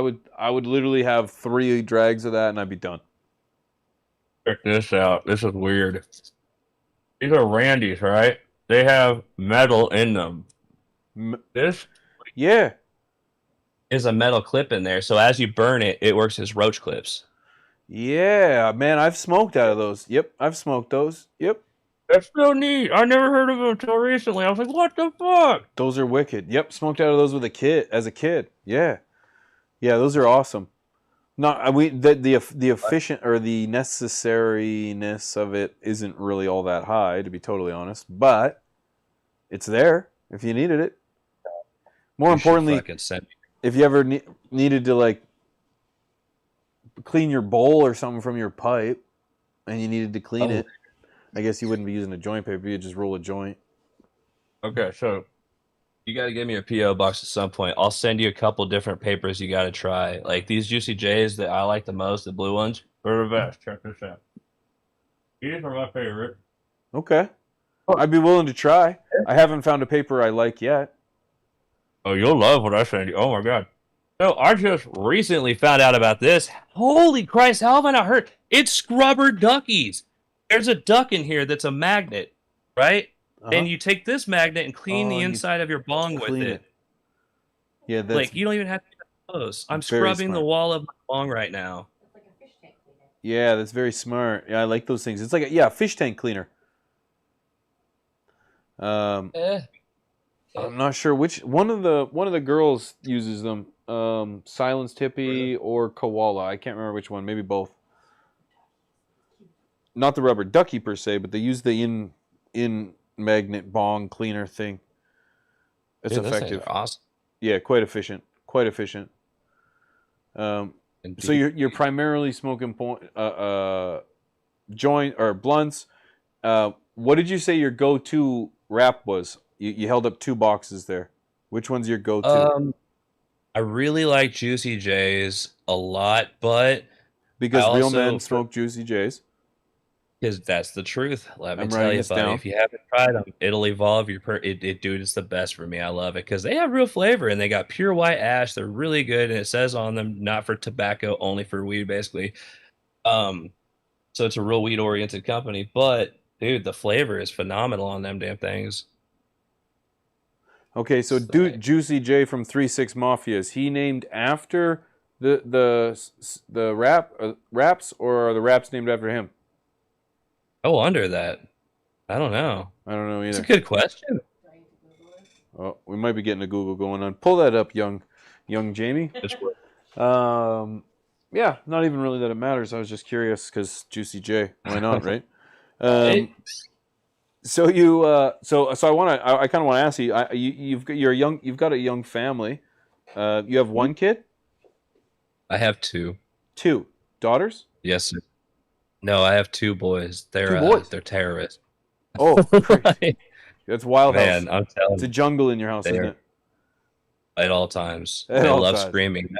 would literally have 3 drags of that and I'd be done. Check this out. This is weird. These are Randy's, right? They have metal in them. This? Yeah. There's a metal clip in there, so as you burn it, it works as roach clips. Yeah, man, I've smoked out of those. Yep, I've smoked those. Yep. That's so neat. I never heard of them until recently. I was like, what the fuck? Those are wicked. Yep, smoked out of those as a kid. Yeah. Yeah, those are awesome. Not the efficient or the necessariness of it isn't really all that high, to be totally honest, but it's there if you needed it. More importantly, if you ever needed to like clean your bowl or something from your pipe and you needed to clean it, I guess you wouldn't be using a joint paper, you'd just roll a joint. Okay, so you got to give me a PO box at some point. I'll send you a couple different papers you got to try. Like these Juicy J's that I like the most, the blue ones. They're the best. Check this out. These are my favorite. Okay. I'd be willing to try. I haven't found a paper I like yet. Oh, you'll love what I send you. Oh my god. No, I just recently found out about this. Holy Christ, how have I not heard? It's Scrubber Duckies. There's a duck in here that's a magnet, right? And you take this magnet and clean the inside of your bong with it. Yeah, that's like you don't even have to get close. I'm scrubbing the wall of my bong right now. Yeah, that's very smart. Yeah, I like those things. It's like a fish tank cleaner. I'm not sure which one of the girls uses them. Silence Tippy or Koala. I can't remember which one. Maybe both. Not the rubber ducky per se, but they use the in magnet bong cleaner thing. It's effective. Awesome. Yeah, quite efficient. Quite efficient. So you're primarily smoking joint or blunts. What did you say your go-to wrap was? You held up 2 boxes there. Which one's your go-to? I really like Juicy J's a lot, but because real men smoke Juicy J's. Because that's the truth. Let me tell you, buddy. If you haven't tried them, it'll evolve your dude, it's the best for me. I love it because they have real flavor and they got pure white ash. They're really good, and it says on them not for tobacco, only for weed, basically. So it's a real weed oriented company. But dude, the flavor is phenomenal on them damn things. Okay, so Juicy J from 3-6 Mafia, is he named after the raps, or are the raps named after him? Oh, under that. I don't know. I don't know either. It's a good question. Oh, we might be getting a Google going on. Pull that up, young Jamie. Yeah, not even really that it matters. I was just curious because Juicy J. Why not, right? So you, so I kind of want to ask you. You've got a young family. You have one kid. I have 2. 2 daughters. Yes, sir. No, I have 2 boys. They're they're terrorists. Oh, that's wild. Man, house. I'm telling you, it's a jungle in your house, isn't it? At all times. They love screaming.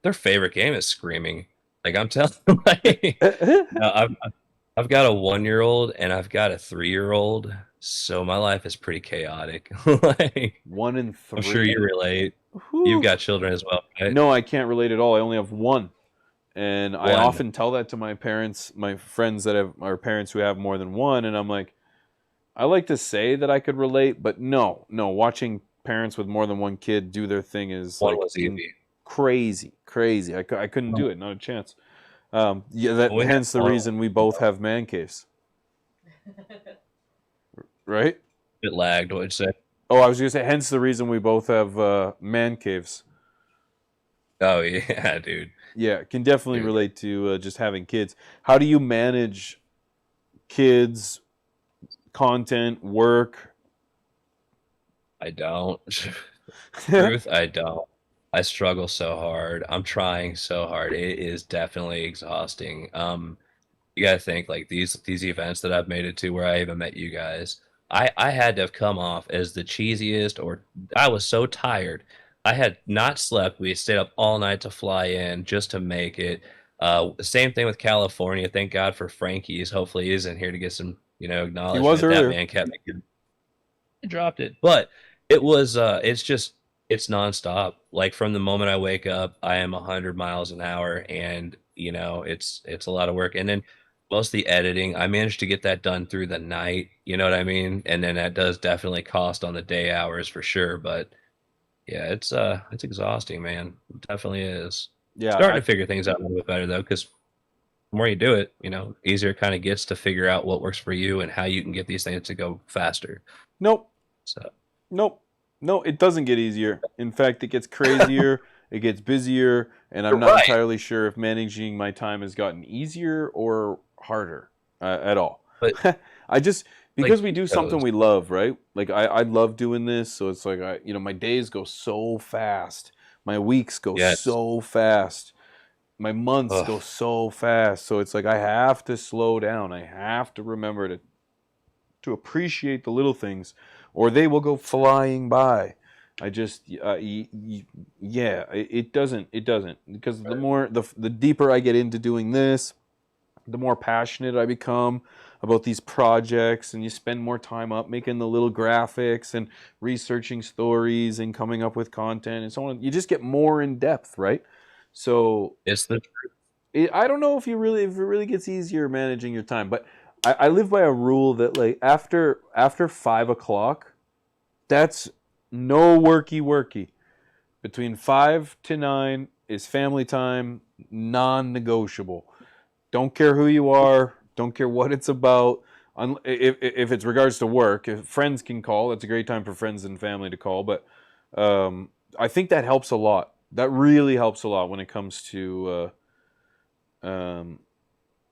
Their favorite game is screaming. Like I'm telling you, I've got a 1-year-old and I've got a 3-year-old, so my life is pretty chaotic. 1 and 3. I'm sure you relate. Whew. You've got children as well, right? No, I can't relate at all. I only have 1. And I often tell that to my parents, my friends that are parents who have more than 1, and I'm like, I like to say that I could relate, but no, watching parents with more than 1 kid do their thing is like crazy. I couldn't do it, not a chance. Hence the reason we both have man caves. Right? It lagged, what'd you say? Oh, I was going to say, hence the reason we both have man caves. Oh, yeah, dude. Yeah, can definitely relate to just having kids. How do you manage kids, content, work? I don't. Truth, I don't. I struggle so hard. I'm trying so hard. It is definitely exhausting. You gotta think like these events that I've made it to where I even met you guys. I had to have come off as the cheesiest, or I was so tired. I had not slept. We stayed up all night to fly in just to make it. Same thing with California. Thank God for Frankie's. Hopefully he's in here to get some, acknowledgement. He was earlier. That man kept making. He dropped it, but it was. It's nonstop. Like from the moment I wake up, I am 100 miles an hour, and it's a lot of work. And then most of the editing, I managed to get that done through the night. You know what I mean? And then that does definitely cost on the day hours for sure. But yeah, it's exhausting, man. It definitely is. Yeah, Starting to figure things out a little bit better though, because the more you do it, easier it kind of gets to figure out what works for you and how you can get these things to go faster. Nope. So Nope. No, it doesn't get easier. In fact, it gets crazier, it gets busier, and I'm not entirely sure if managing my time has gotten easier or harder at all. But I just, because like, we do something we love, right? Like I love doing this, so it's like my days go so fast, my weeks go so fast, my months go so fast. So it's like I have to slow down. I have to remember to appreciate the little things, or they will go flying by. I just, yeah, it doesn't, because the more, the deeper I get into doing this, the more passionate I become about these projects, and you spend more time up making the little graphics and researching stories and coming up with content and so on. You just get more in depth, right? So it's the truth. I don't know if it really gets easier managing your time, but I live by a rule that like after 5 o'clock, that's no worky. Between 5 to 9 is family time, non-negotiable. Don't care who you are, don't care what it's about. If it's regards to work, if friends can call, that's a great time for friends and family to call. But I think that helps a lot. That really helps a lot when it comes to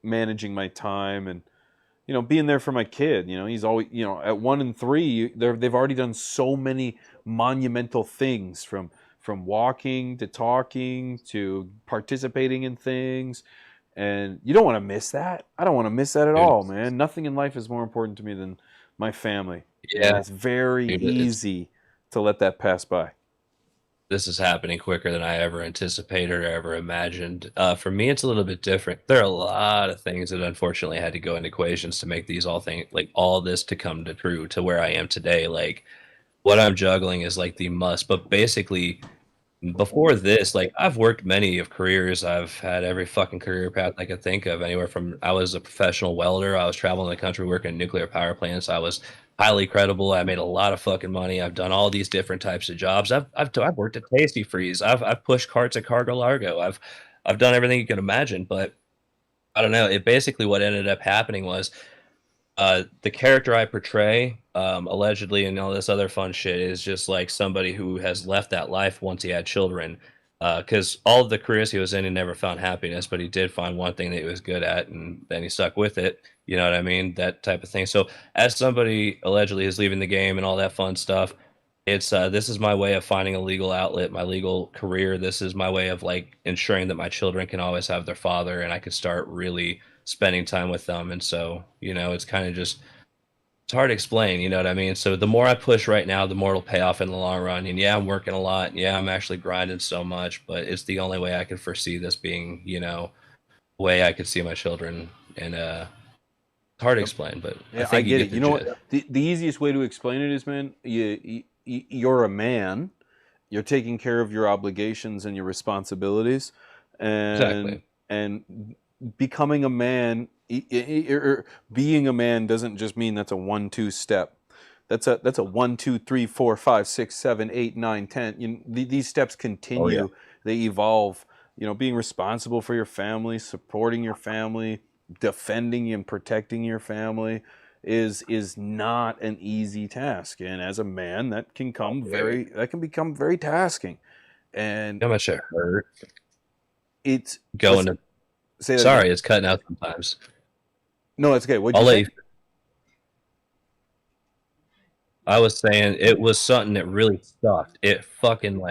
managing my time and being there for my kid. He's always, at 1 and 3, they've already done so many monumental things, from walking to talking to participating in things, and you don't want to miss that. I don't want to miss that at all, man. Nothing in life is more important to me than my family. Yeah, and it's very easy to let that pass by. This is happening quicker than I ever anticipated or ever imagined. For me, it's a little bit different. There are a lot of things that unfortunately had to go into equations to make these all this to come to true to where I am today. Like what I'm juggling is like the must, but basically before this, like I've worked many of careers. I've had every fucking career path I could think of. Anywhere from I was a professional welder. I was traveling the country working in nuclear power plants. I was highly credible. I made a lot of fucking money. I've done all these different types of jobs. I've worked at Tasty Freeze. I've pushed carts at Cargo Largo. I've done everything you can imagine. But I don't know. It basically what ended up happening was the character I portray, allegedly, and all this other fun shit is just like somebody who has left that life once he had children. Because all of the careers he was in, he never found happiness, but he did find one thing that he was good at, and then he stuck with it. You know what I mean? That type of thing. So, as somebody allegedly is leaving the game and all that fun stuff, it's this is my way of finding a legal outlet, my legal career. This is my way of like ensuring that my children can always have their father, and I can start really spending time with them. And so, it's kind of just, it's hard to explain, you know what I mean? So the more I push right now, the more it'll pay off in the long run. And yeah, I'm working a lot. Yeah, I'm actually grinding so much, but it's the only way I could foresee this being, the way I could see my children. And it's hard to explain, but yeah, I get it. You know what? The easiest way to explain it is, man, you're a man. You're taking care of your obligations and your responsibilities, and becoming a man, being a man doesn't just mean that's a 1-2 step. That's a 1, 2, 3, 4, 5, 6, 7, 8, 9, 10. These steps continue. Oh, yeah. They evolve. Being responsible for your family, supporting your family, defending and protecting your family is not an easy task. And as a man, that can become very tasking. And how much it hurt. It's going to. Sorry, it's cutting out sometimes. No, it's okay. I'll let you. I was saying it was something that really sucked. It fucking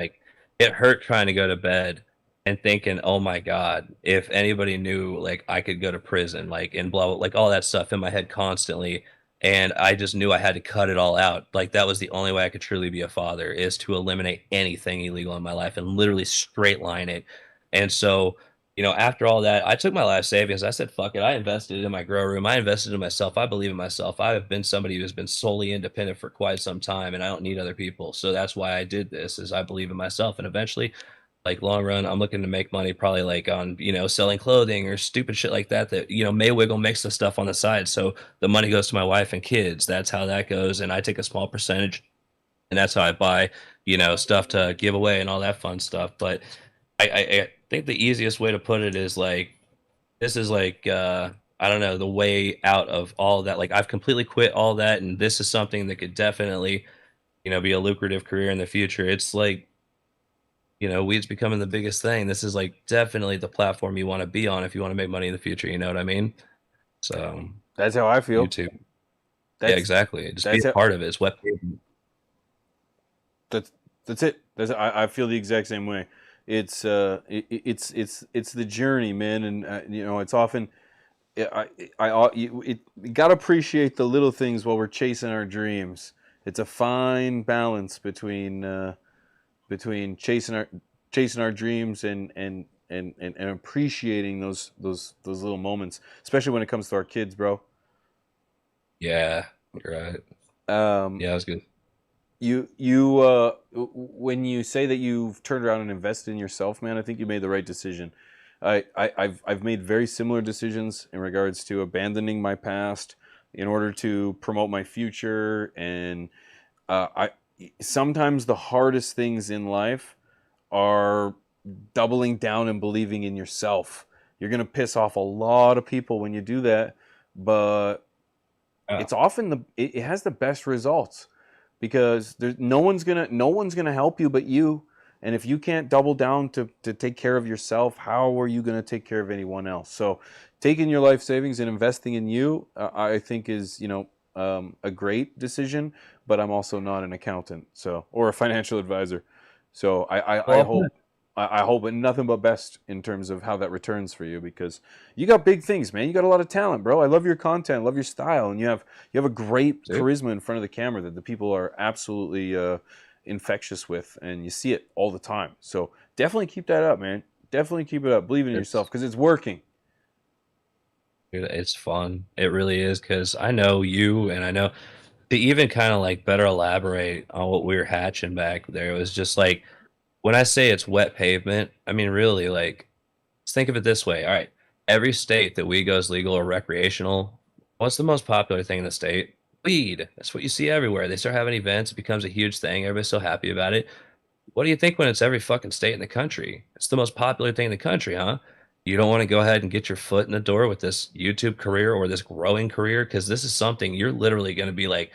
it hurt trying to go to bed and thinking, oh my God, if anybody knew, I could go to prison, and blah, blah, all that stuff in my head constantly. And I just knew I had to cut it all out. That was the only way I could truly be a father, is to eliminate anything illegal in my life and literally straight line it. And so, after all that, I took my life savings. I said, fuck it. I invested in my grow room. I invested in myself. I believe in myself. I have been somebody who has been solely independent for quite some time, and I don't need other people. So that's why I did this, is I believe in myself. And eventually, like long run, I'm looking to make money probably like on, selling clothing or stupid shit like that, Maywiggle makes the stuff on the side. So the money goes to my wife and kids. That's how that goes. And I take a small percentage, and that's how I buy, stuff to give away and all that fun stuff. But I think the easiest way to put it is like, this is like, I don't know, the way out of all that. Like I've completely quit all that. And this is something that could definitely, be a lucrative career in the future. It's like, weed's becoming the biggest thing. This is like definitely the platform you want to be on if you want to make money in the future. You know what I mean? So that's how I feel. YouTube. Yeah, exactly. Just be a part of it. It's web pavement. That's it. I feel the exact same way. It's the journey, man, and it's often you got to appreciate the little things while we're chasing our dreams. It's a fine balance between chasing our dreams and appreciating those little moments, especially when it comes to our kids, bro. Yeah, you're right. Yeah, that's good. You when you say that you've turned around and invested in yourself, man, I think you made the right decision. I've made very similar decisions in regards to abandoning my past in order to promote my future, and sometimes the hardest things in life are doubling down and believing in yourself. You're gonna piss off a lot of people when you do that, but it's often it has the best results, because no one's gonna help you but you. And if you can't double down to take care of yourself, how are you gonna take care of anyone else? So taking your life savings and investing in you, I think is a great decision. But I'm also not an accountant, or a financial advisor. So I hope nothing but best in terms of how that returns for you, because you got big things, man. You got a lot of talent, bro. I love your content, love your style, and you have a great charisma in front of the camera that the people are absolutely infectious with, and you see it all the time. So definitely keep that up, man. Definitely keep it up. Believe in yourself, because it's working. Dude, it's fun. It really is, because I know you, and I know to even kind of like better elaborate on what we were hatching back there. It was just like, when I say it's wet pavement, I mean, really, like, let's think of it this way. All right, every state that weed goes legal or recreational, what's the most popular thing in the state? Weed. That's what you see everywhere. They start having events, it becomes a huge thing. Everybody's so happy about it. What do you think when it's every fucking state in the country? It's the most popular thing in the country, huh? You don't want to go ahead and get your foot in the door with this YouTube career or this growing career, because this is something you're literally going to be like,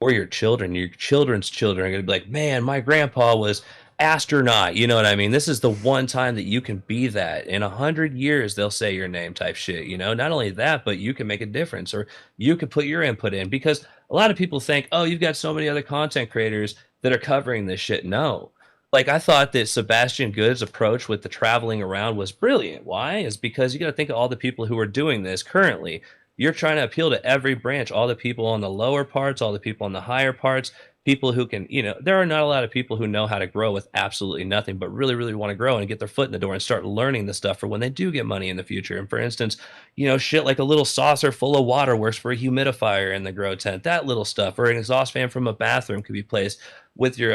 or your children, your children's children are going to be like, man, my grandpa was astronaut. You know what I mean? This is the one time that you can be that. In 100 years, they'll say your name type shit. Not only that, but you can make a difference, or you can put your input in, because a lot of people think, oh, you've got so many other content creators that are covering this shit. No. Like, I thought that Sebastian Good's approach with the traveling around was brilliant. Why? Is because you got to think of all the people who are doing this currently. You're trying to appeal to every branch, all the people on the lower parts, all the people on the higher parts, people who can, there are not a lot of people who know how to grow with absolutely nothing, but really, really want to grow and get their foot in the door and start learning the stuff for when they do get money in the future. And for instance, shit like a little saucer full of water works for a humidifier in the grow tent, that little stuff, or an exhaust fan from a bathroom could be placed with your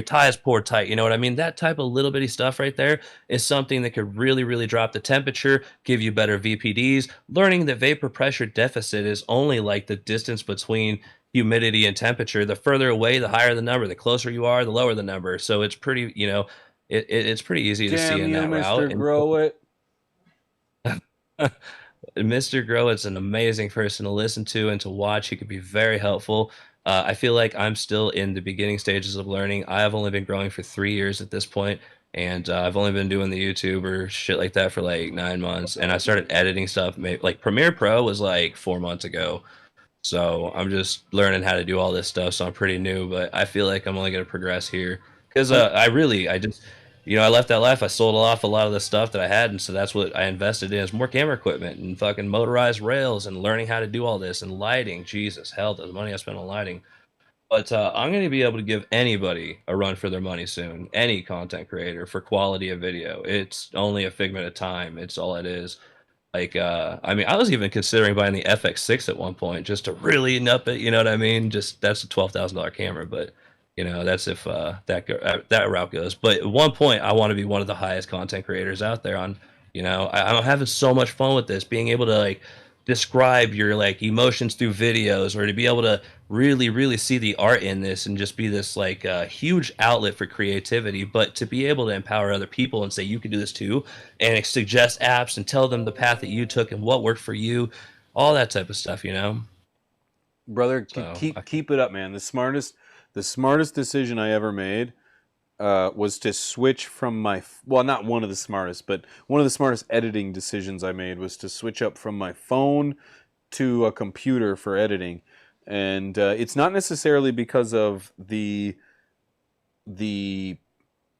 ties poured tight. You know what I mean? That type of little bitty stuff right there is something that could really, really drop the temperature, give you better VPDs. Learning that vapor pressure deficit is only like the distance between humidity and temperature. The further away, the higher the number. The closer you are, the lower the number. So it's pretty, it's pretty easy to see in that route. Mr. Grow It. Mr. Grow It's an amazing person to listen to and to watch. He could be very helpful. I feel like I'm still in the beginning stages of learning. I have only been growing for 3 years at this point, and I've only been doing the YouTube or shit like that for like 9 months. And I started editing stuff, like Premiere Pro was like 4 months ago. So I'm just learning how to do all this stuff. So I'm pretty new, but I feel like I'm only going to progress here, because I just, I left that life. I sold off a lot of the stuff that I had, and so that's what I invested in, is more camera equipment and fucking motorized rails and learning how to do all this, and lighting. Jesus, hell, the money I spent on lighting. But I'm going to be able to give anybody a run for their money soon. Any content creator, for quality of video. It's only a figment of time. It's all it is. Like, I mean, I was even considering buying the FX6 at one point just to really up it. You know what I mean? Just, that's a $12,000 camera, but You know, that's if that route goes. But at one point, I want to be one of the highest content creators out there. I'm having so much fun with this, being able to like describe your like emotions through videos, or to be able to really, really see the art in this and just be this like huge outlet for creativity. But to be able to empower other people and say you can do this too, and suggest apps and tell them the path that you took and what worked for you, all that type of stuff. Brother, So, keep it up, man. The smartest decision I ever made was to switch from not one of the smartest, but one of the smartest editing decisions I made was to switch up from my phone to a computer for editing. And it's not necessarily because of the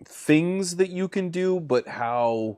things that you can do, but how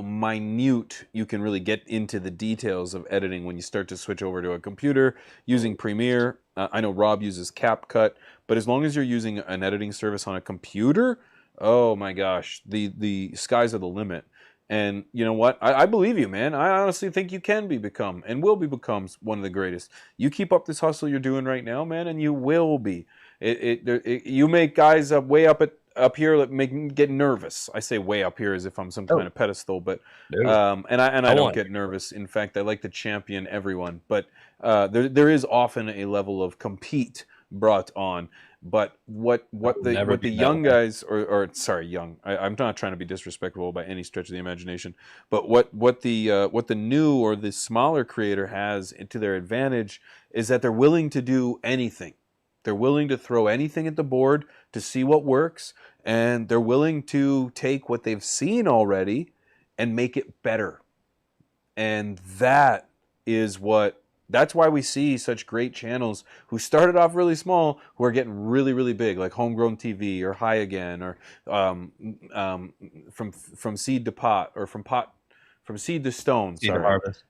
minute you can really get into the details of editing when you start to switch over to a computer using Premiere. I know Rob uses CapCut, but as long as you're using an editing service on a computer, oh my gosh, the skies are the limit. And you know what? I believe you, man. I honestly think you can become and will become one of the greatest. You keep up this hustle you're doing right now, man, and you will be. You make guys way up here that make me get nervous. I say way up here as if I'm some kind of pedestal, but and I don't get nervous. In fact, I like to champion everyone, but there is often a level of compete brought on. But what the young guys or sorry, young. I'm not trying to be disrespectful by any stretch of the imagination, but what the new or the smaller creator has to their advantage is that they're willing to do anything. They're willing to throw anything at the board to see what works, and they're willing to take what they've seen already and make it better. And that's why we see such great channels who started off really small who are getting really, really big, like Homegrown TV or High Again, or from seed to pot, or from seed to stone. Seed to harvest.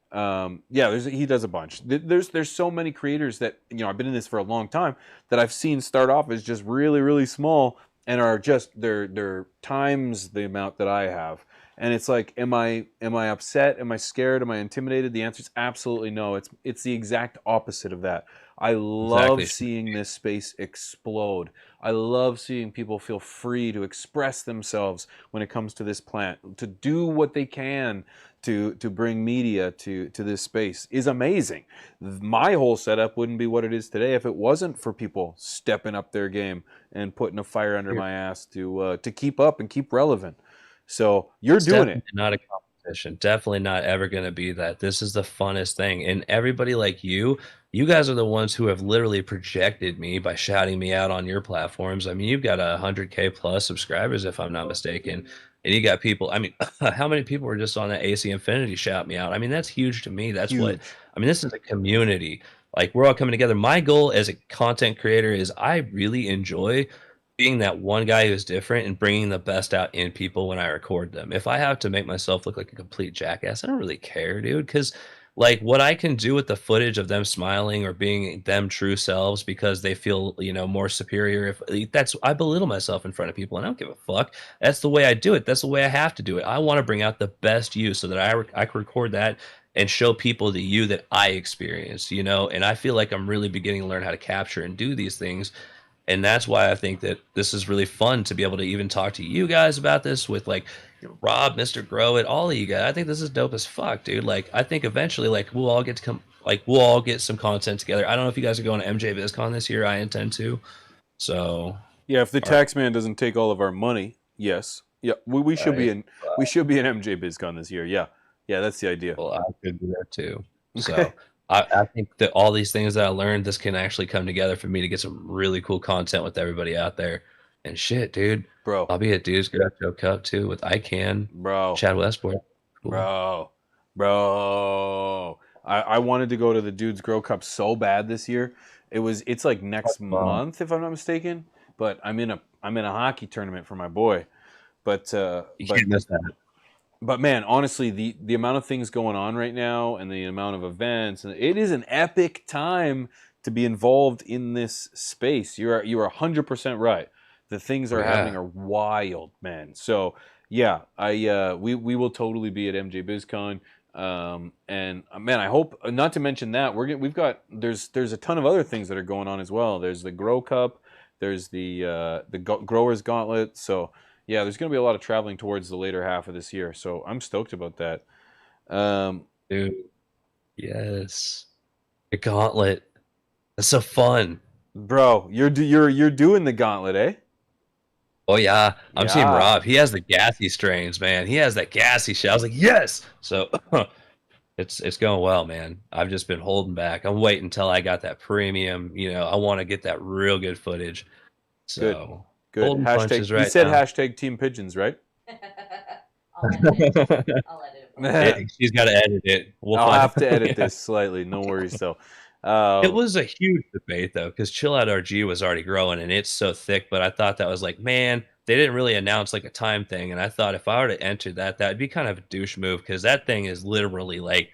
He does a bunch. There's so many creators that I've been in this for a long time that I've seen start off as just really, really small and are just they're times the amount that I have. And it's like, am I upset? Am I scared? Am I intimidated? The answer is absolutely no. It's the exact opposite of that. I love seeing this space explode. I love seeing people feel free to express themselves when it comes to this plant, to do what they can to bring media to this space is amazing. My whole setup wouldn't be what it is today if it wasn't for people stepping up their game and putting a fire under my ass to keep up and keep relevant. So you're doing it. Not a competition. Definitely not ever going to be that. This is the funnest thing. And everybody like you guys are the ones who have literally projected me by shouting me out on your platforms. I mean, you've got 100K plus subscribers, if I'm not mistaken. And you got people, I mean, how many people were just on that AC Infinity shout me out? I mean, that's huge to me. That's huge. This is a community. Like, we're all coming together. My goal as a content creator is I really enjoy being that one guy who's different and bringing the best out in people when I record them. If I have to make myself look like a complete jackass, I don't really care, dude. Because like what I can do with the footage of them smiling or being them true selves because they feel, more superior. If I belittle myself in front of people and I don't give a fuck. That's the way I do it. That's the way I have to do it. I want to bring out the best you so that I can record that and show people the you that I experienced, and I feel like I'm really beginning to learn how to capture and do these things. And that's why I think that this is really fun to be able to even talk to you guys about this with like Rob, Mr. Grow It, all of you guys. I think this is dope as fuck, dude. Like, I think eventually, like, we'll all get some content together. I don't know if you guys are going to MJ BizCon this year. I intend to. So yeah, if the tax man doesn't take all of our money, yes, yeah, we should be in MJ BizCon this year. Yeah, that's the idea. Well, I could be there too. So. I think that all these things that I learned, this can actually come together for me to get some really cool content with everybody out there. And shit, dude. Bro. I'll be at Dude's Garage Cup too with ICANN. Bro. Chad Westport. Cool. Bro. I wanted to go to the Dude's Grow Cup so bad this year. It's like next month, if I'm not mistaken. But I'm in a hockey tournament for my boy. But you can't miss that. But man, honestly, the amount of things going on right now and the amount of events, and it is an epic time to be involved in this space. You're 100% right. The things that are happening are wild, man. So yeah, we will totally be at MJ BizCon. And man, I hope, not to mention that there's a ton of other things that are going on as well. There's the Grow Cup. There's the Growers Gauntlet. So yeah, there's going to be a lot of traveling towards the later half of this year. So I'm stoked about that. Dude, yes, the Gauntlet. That's so fun, bro. You're doing the Gauntlet, eh? Oh yeah, I'm seeing Yeah. Rob. He has the gassy strains, man. He has that gassy shit. I was like, yes. So it's going well, man. I've just been holding back. I'm waiting until I got that premium. You know, I want to get that real good footage. So Good. holding Hashtag. punches You right said now. hashtag Team Pigeons, right? I'll edit it. I'll edit it. She's got to edit it. I'll have to edit this slightly. No worries, though. It was a huge debate though, because Chill Out RG was already growing and it's so thick. But I thought that was like, man, they didn't really announce like a time thing, and I thought if I were to enter that, that'd be kind of a douche move because that thing is literally like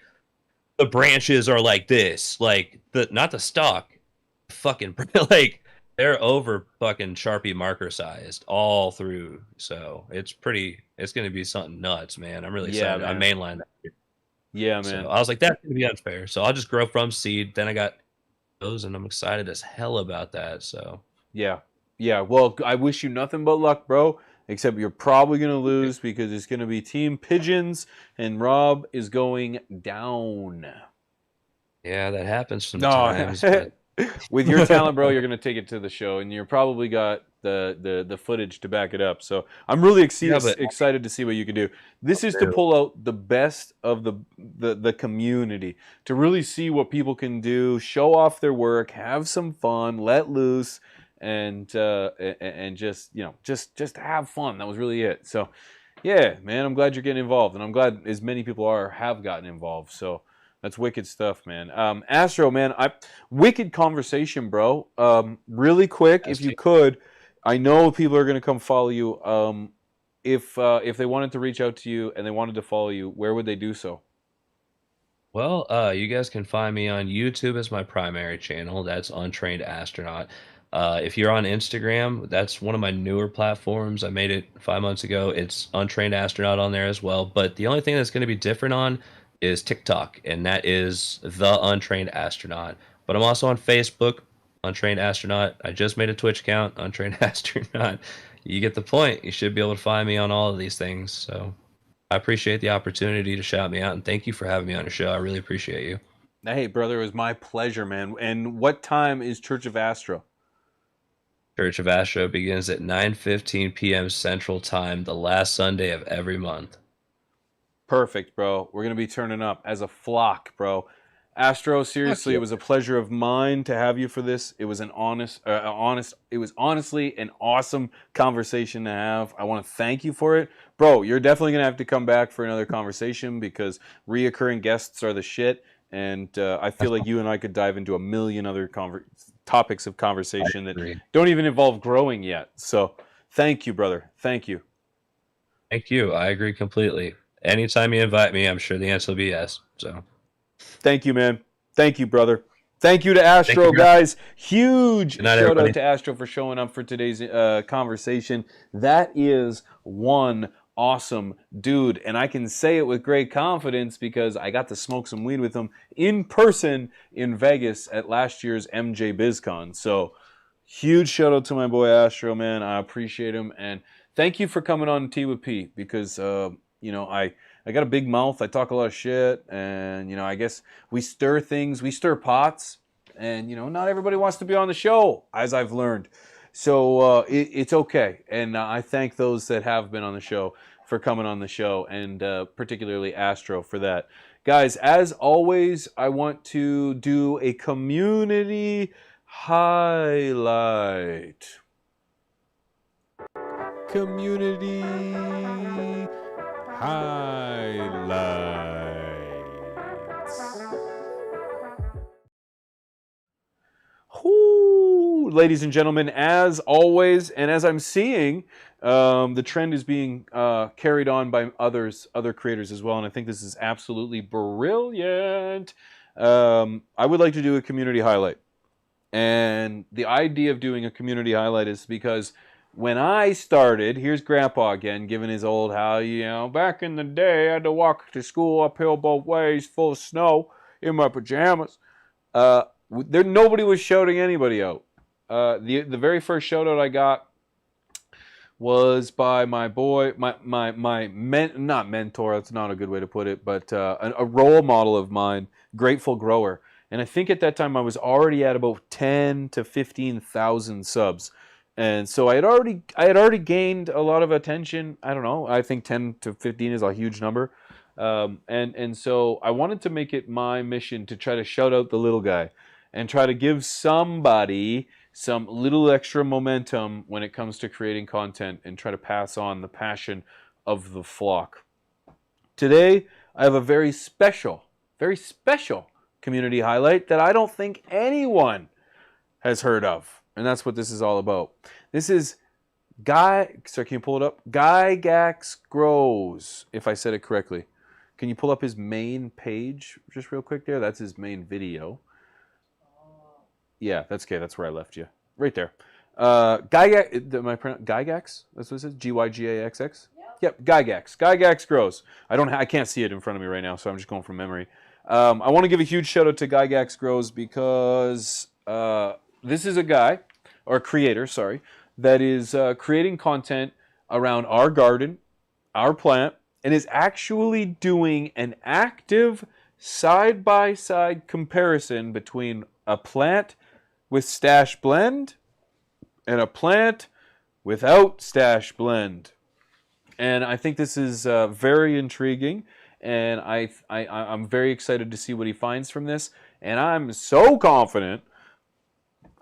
the branches are like this, like the not the stalk, fucking like they're over fucking Sharpie marker sized all through. So it's gonna be something nuts, man. I'm really excited. I mainline that. Yeah, man. So I was like, that's gonna be unfair. So I'll just grow from seed. Then I got those, and I'm excited as hell about that. So yeah. Well, I wish you nothing but luck, bro. Except you're probably gonna lose because it's gonna be Team Pigeons, and Rob is going down. Yeah, that happens sometimes. No. With your talent, bro, you're gonna take it to the show, and you're probably got the footage to back it up. So I'm really excited to see what you can do. This is to pull out the best of the community, to really see what people can do, show off their work, have some fun, let loose, and just just have fun. That was really it. So yeah, man, I'm glad you're getting involved, and I'm glad as many people have gotten involved. So. That's wicked stuff, man. Astro, man, wicked conversation, bro. Really quick, if you could, I know people are gonna come follow you. If they wanted to reach out to you and they wanted to follow you, where would they do so? Well, you guys can find me on YouTube as my primary channel. That's Untrained Astronaut. If you're on Instagram, that's one of my newer platforms. I made it 5 months ago. It's Untrained Astronaut on there as well. But the only thing that's going to be different on is TikTok, and that is The Untrained Astronaut. But I'm also on Facebook, Untrained Astronaut. I just made a Twitch account, Untrained Astronaut. You get the point. You should be able to find me on all of these things. So I appreciate the opportunity to shout me out, and thank you for having me on your show. I really appreciate you. Hey, brother, it was my pleasure, man. And what time is Church of Astro? Church of Astro begins at 9:15 p.m. Central Time, the last Sunday of every month. Perfect, bro. We're going to be turning up as a flock, bro. Astro, seriously, it was a pleasure of mine to have you for this. It was it was honestly an awesome conversation to have. I want to thank you for it. Bro, you're definitely going to have to come back for another conversation because reoccurring guests are the shit. And I feel like you and I could dive into a million other topics of conversation that don't even involve growing yet. So thank you, brother. Thank you. Thank you. I agree completely. Anytime you invite me, I'm sure the answer will be yes. So, thank you, man. Thank you, brother. Thank you to Astro, guys. Huge shout out to Astro for showing up for today's conversation. That is one awesome dude, and I can say it with great confidence because I got to smoke some weed with him in person in Vegas at last year's MJ BizCon. So, huge shout out to my boy Astro, man. I appreciate him, and thank you for coming on Tea with Pete because. I got a big mouth. I talk a lot of shit, and I guess we stir things, we stir pots, and not everybody wants to be on the show, as I've learned. So it's okay, and I thank those that have been on the show for coming on the show, and particularly Astro for that. Guys, as always, I want to do a community highlight. Community highlights. Whoo, ladies and gentlemen, as always, and as I'm seeing, the trend is being carried on by other creators as well, and I think this is absolutely brilliant. I would like to do a community highlight, and the idea of doing a community highlight is because when I started, here's Grandpa again giving his old how, back in the day I had to walk to school uphill both ways, full of snow, in my pajamas. Nobody was shouting anybody out. The very first shout out I got was by my boy, not mentor, that's not a good way to put it, but a role model of mine, Grateful Grower. And I think at that time I was already at about 10 to 15,000 subs. And so I had already gained a lot of attention. I don't know. I think 10 to 15 is a huge number. And so I wanted to make it my mission to try to shout out the little guy and try to give somebody some little extra momentum when it comes to creating content and try to pass on the passion of the flock. Today, I have a very special community highlight that I don't think anyone has heard of. And that's what this is all about. This is can you pull it up? Gygax Grows, if I said it correctly. Can you pull up his main page just real quick there? That's his main video. Yeah, that's okay. That's where I left you. Right there. Gygax? That's what it says? Gygaxx? Yep, Gygax. Gygax Grows. I can't see it in front of me right now, so I'm just going from memory. I want to give a huge shout out to Gygax Grows because this is a guy, or creator, sorry, that is creating content around our garden, our plant, and is actually doing an active side-by-side comparison between a plant with stash blend and a plant without stash blend. And I think this is very intriguing, and I'm very excited to see what he finds from this. And I'm so confident,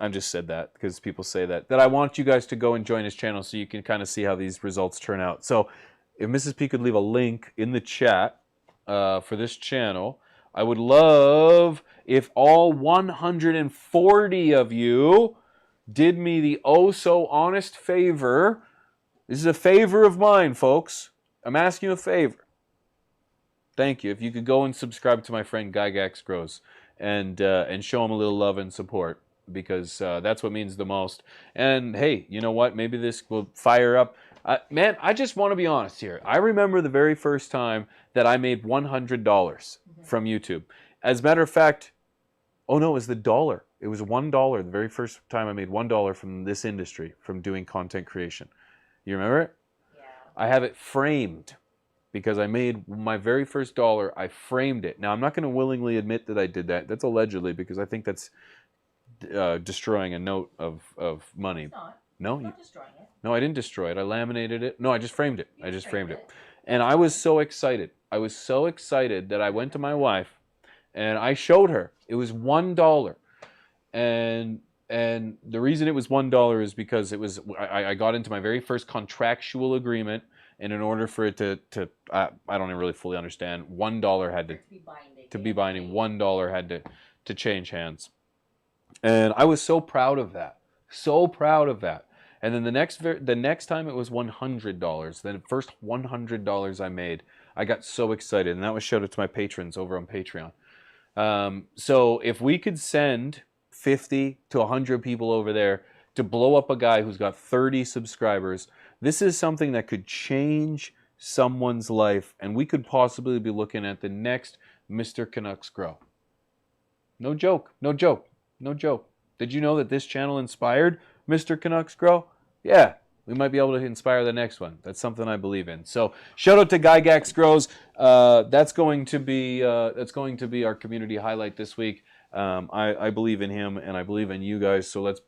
I just said that because people say that I want you guys to go and join his channel so you can kind of see how these results turn out. So if Mrs. P could leave a link in the chat for this channel, I would love if all 140 of you did me the oh so honest favor. This is a favor of mine, folks. I'm asking you a favor. Thank you. If you could go and subscribe to my friend Gygax Grows and show him a little love and support, because that's what means the most. And hey, you know what? Maybe this will fire up. Man, I just want to be honest here. I remember the very first time that I made $100 from YouTube. As a matter of fact, oh no, it was the dollar. It was $1 the very first time I made $1 from this industry, from doing content creation. You remember it? Yeah. I have it framed because I made my very first dollar. I framed it. Now, I'm not going to willingly admit that I did that. That's allegedly, because I think that's destroying a note of money. It's not. No, It's not destroying it. No, I didn't destroy it. I laminated it. No, I just framed it. I just framed it. And I was so excited. I was so excited that I went to my wife and I showed her. It was $1. And the reason it was $1 is because it was I got into my very first contractual agreement, and in order for it to I don't even really fully understand, $1 had to be binding. $1 had to change hands. And I was so proud of that. So proud of that. And then the next time it was $100. The first $100 I made, I got so excited, and that was shout out to my patrons over on Patreon. So if we could send 50 to 100 people over there to blow up a guy who's got 30 subscribers, this is something that could change someone's life, and we could possibly be looking at the next Mr. Canucks Grow. No joke, no joke, no joke. Did you know that this channel inspired Mr. Canucks Grow? Yeah, we might be able to inspire the next one. That's something I believe in. So shout out to Gygax Grows. That's going to be our community highlight this week. I believe in him, and I believe in you guys. So let's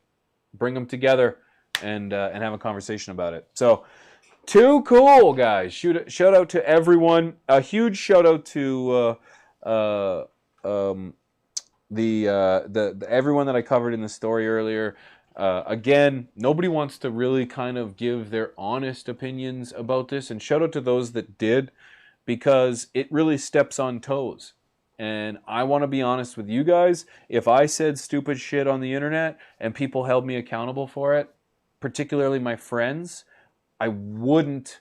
bring them together and have a conversation about it. So too cool, guys. Shout out to everyone. A huge shout out to the everyone that I covered in the story earlier. Again, nobody wants to really kind of give their honest opinions about this, and shout out to those that did, because it really steps on toes. And I want to be honest with you guys. If I said stupid shit on the internet and people held me accountable for it, particularly my friends, I wouldn't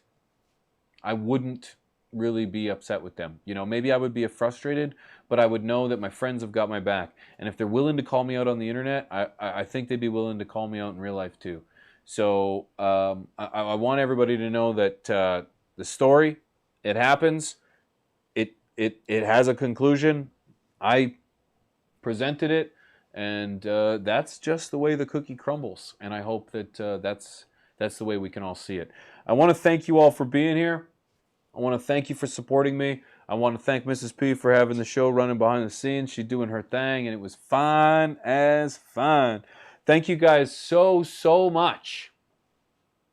really be upset with them. You know, maybe I would be frustrated, but I would know that my friends have got my back. And if they're willing to call me out on the internet, I think they'd be willing to call me out in real life too. So I want everybody to know that the story, it happens. It has a conclusion. I presented it, And that's just the way the cookie crumbles. And I hope that that's the way we can all see it. I want to thank you all for being here. I want to thank you for supporting me. I want to thank Mrs. P for having the show running behind the scenes. She's doing her thing, and it was fine as fine. Thank you guys so much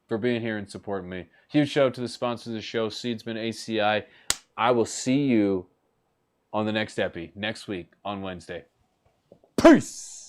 for being here and supporting me. Huge shout out to the sponsors of the show, Seedsman, ACI. I will see you on the next epi next week on Wednesday. Peace!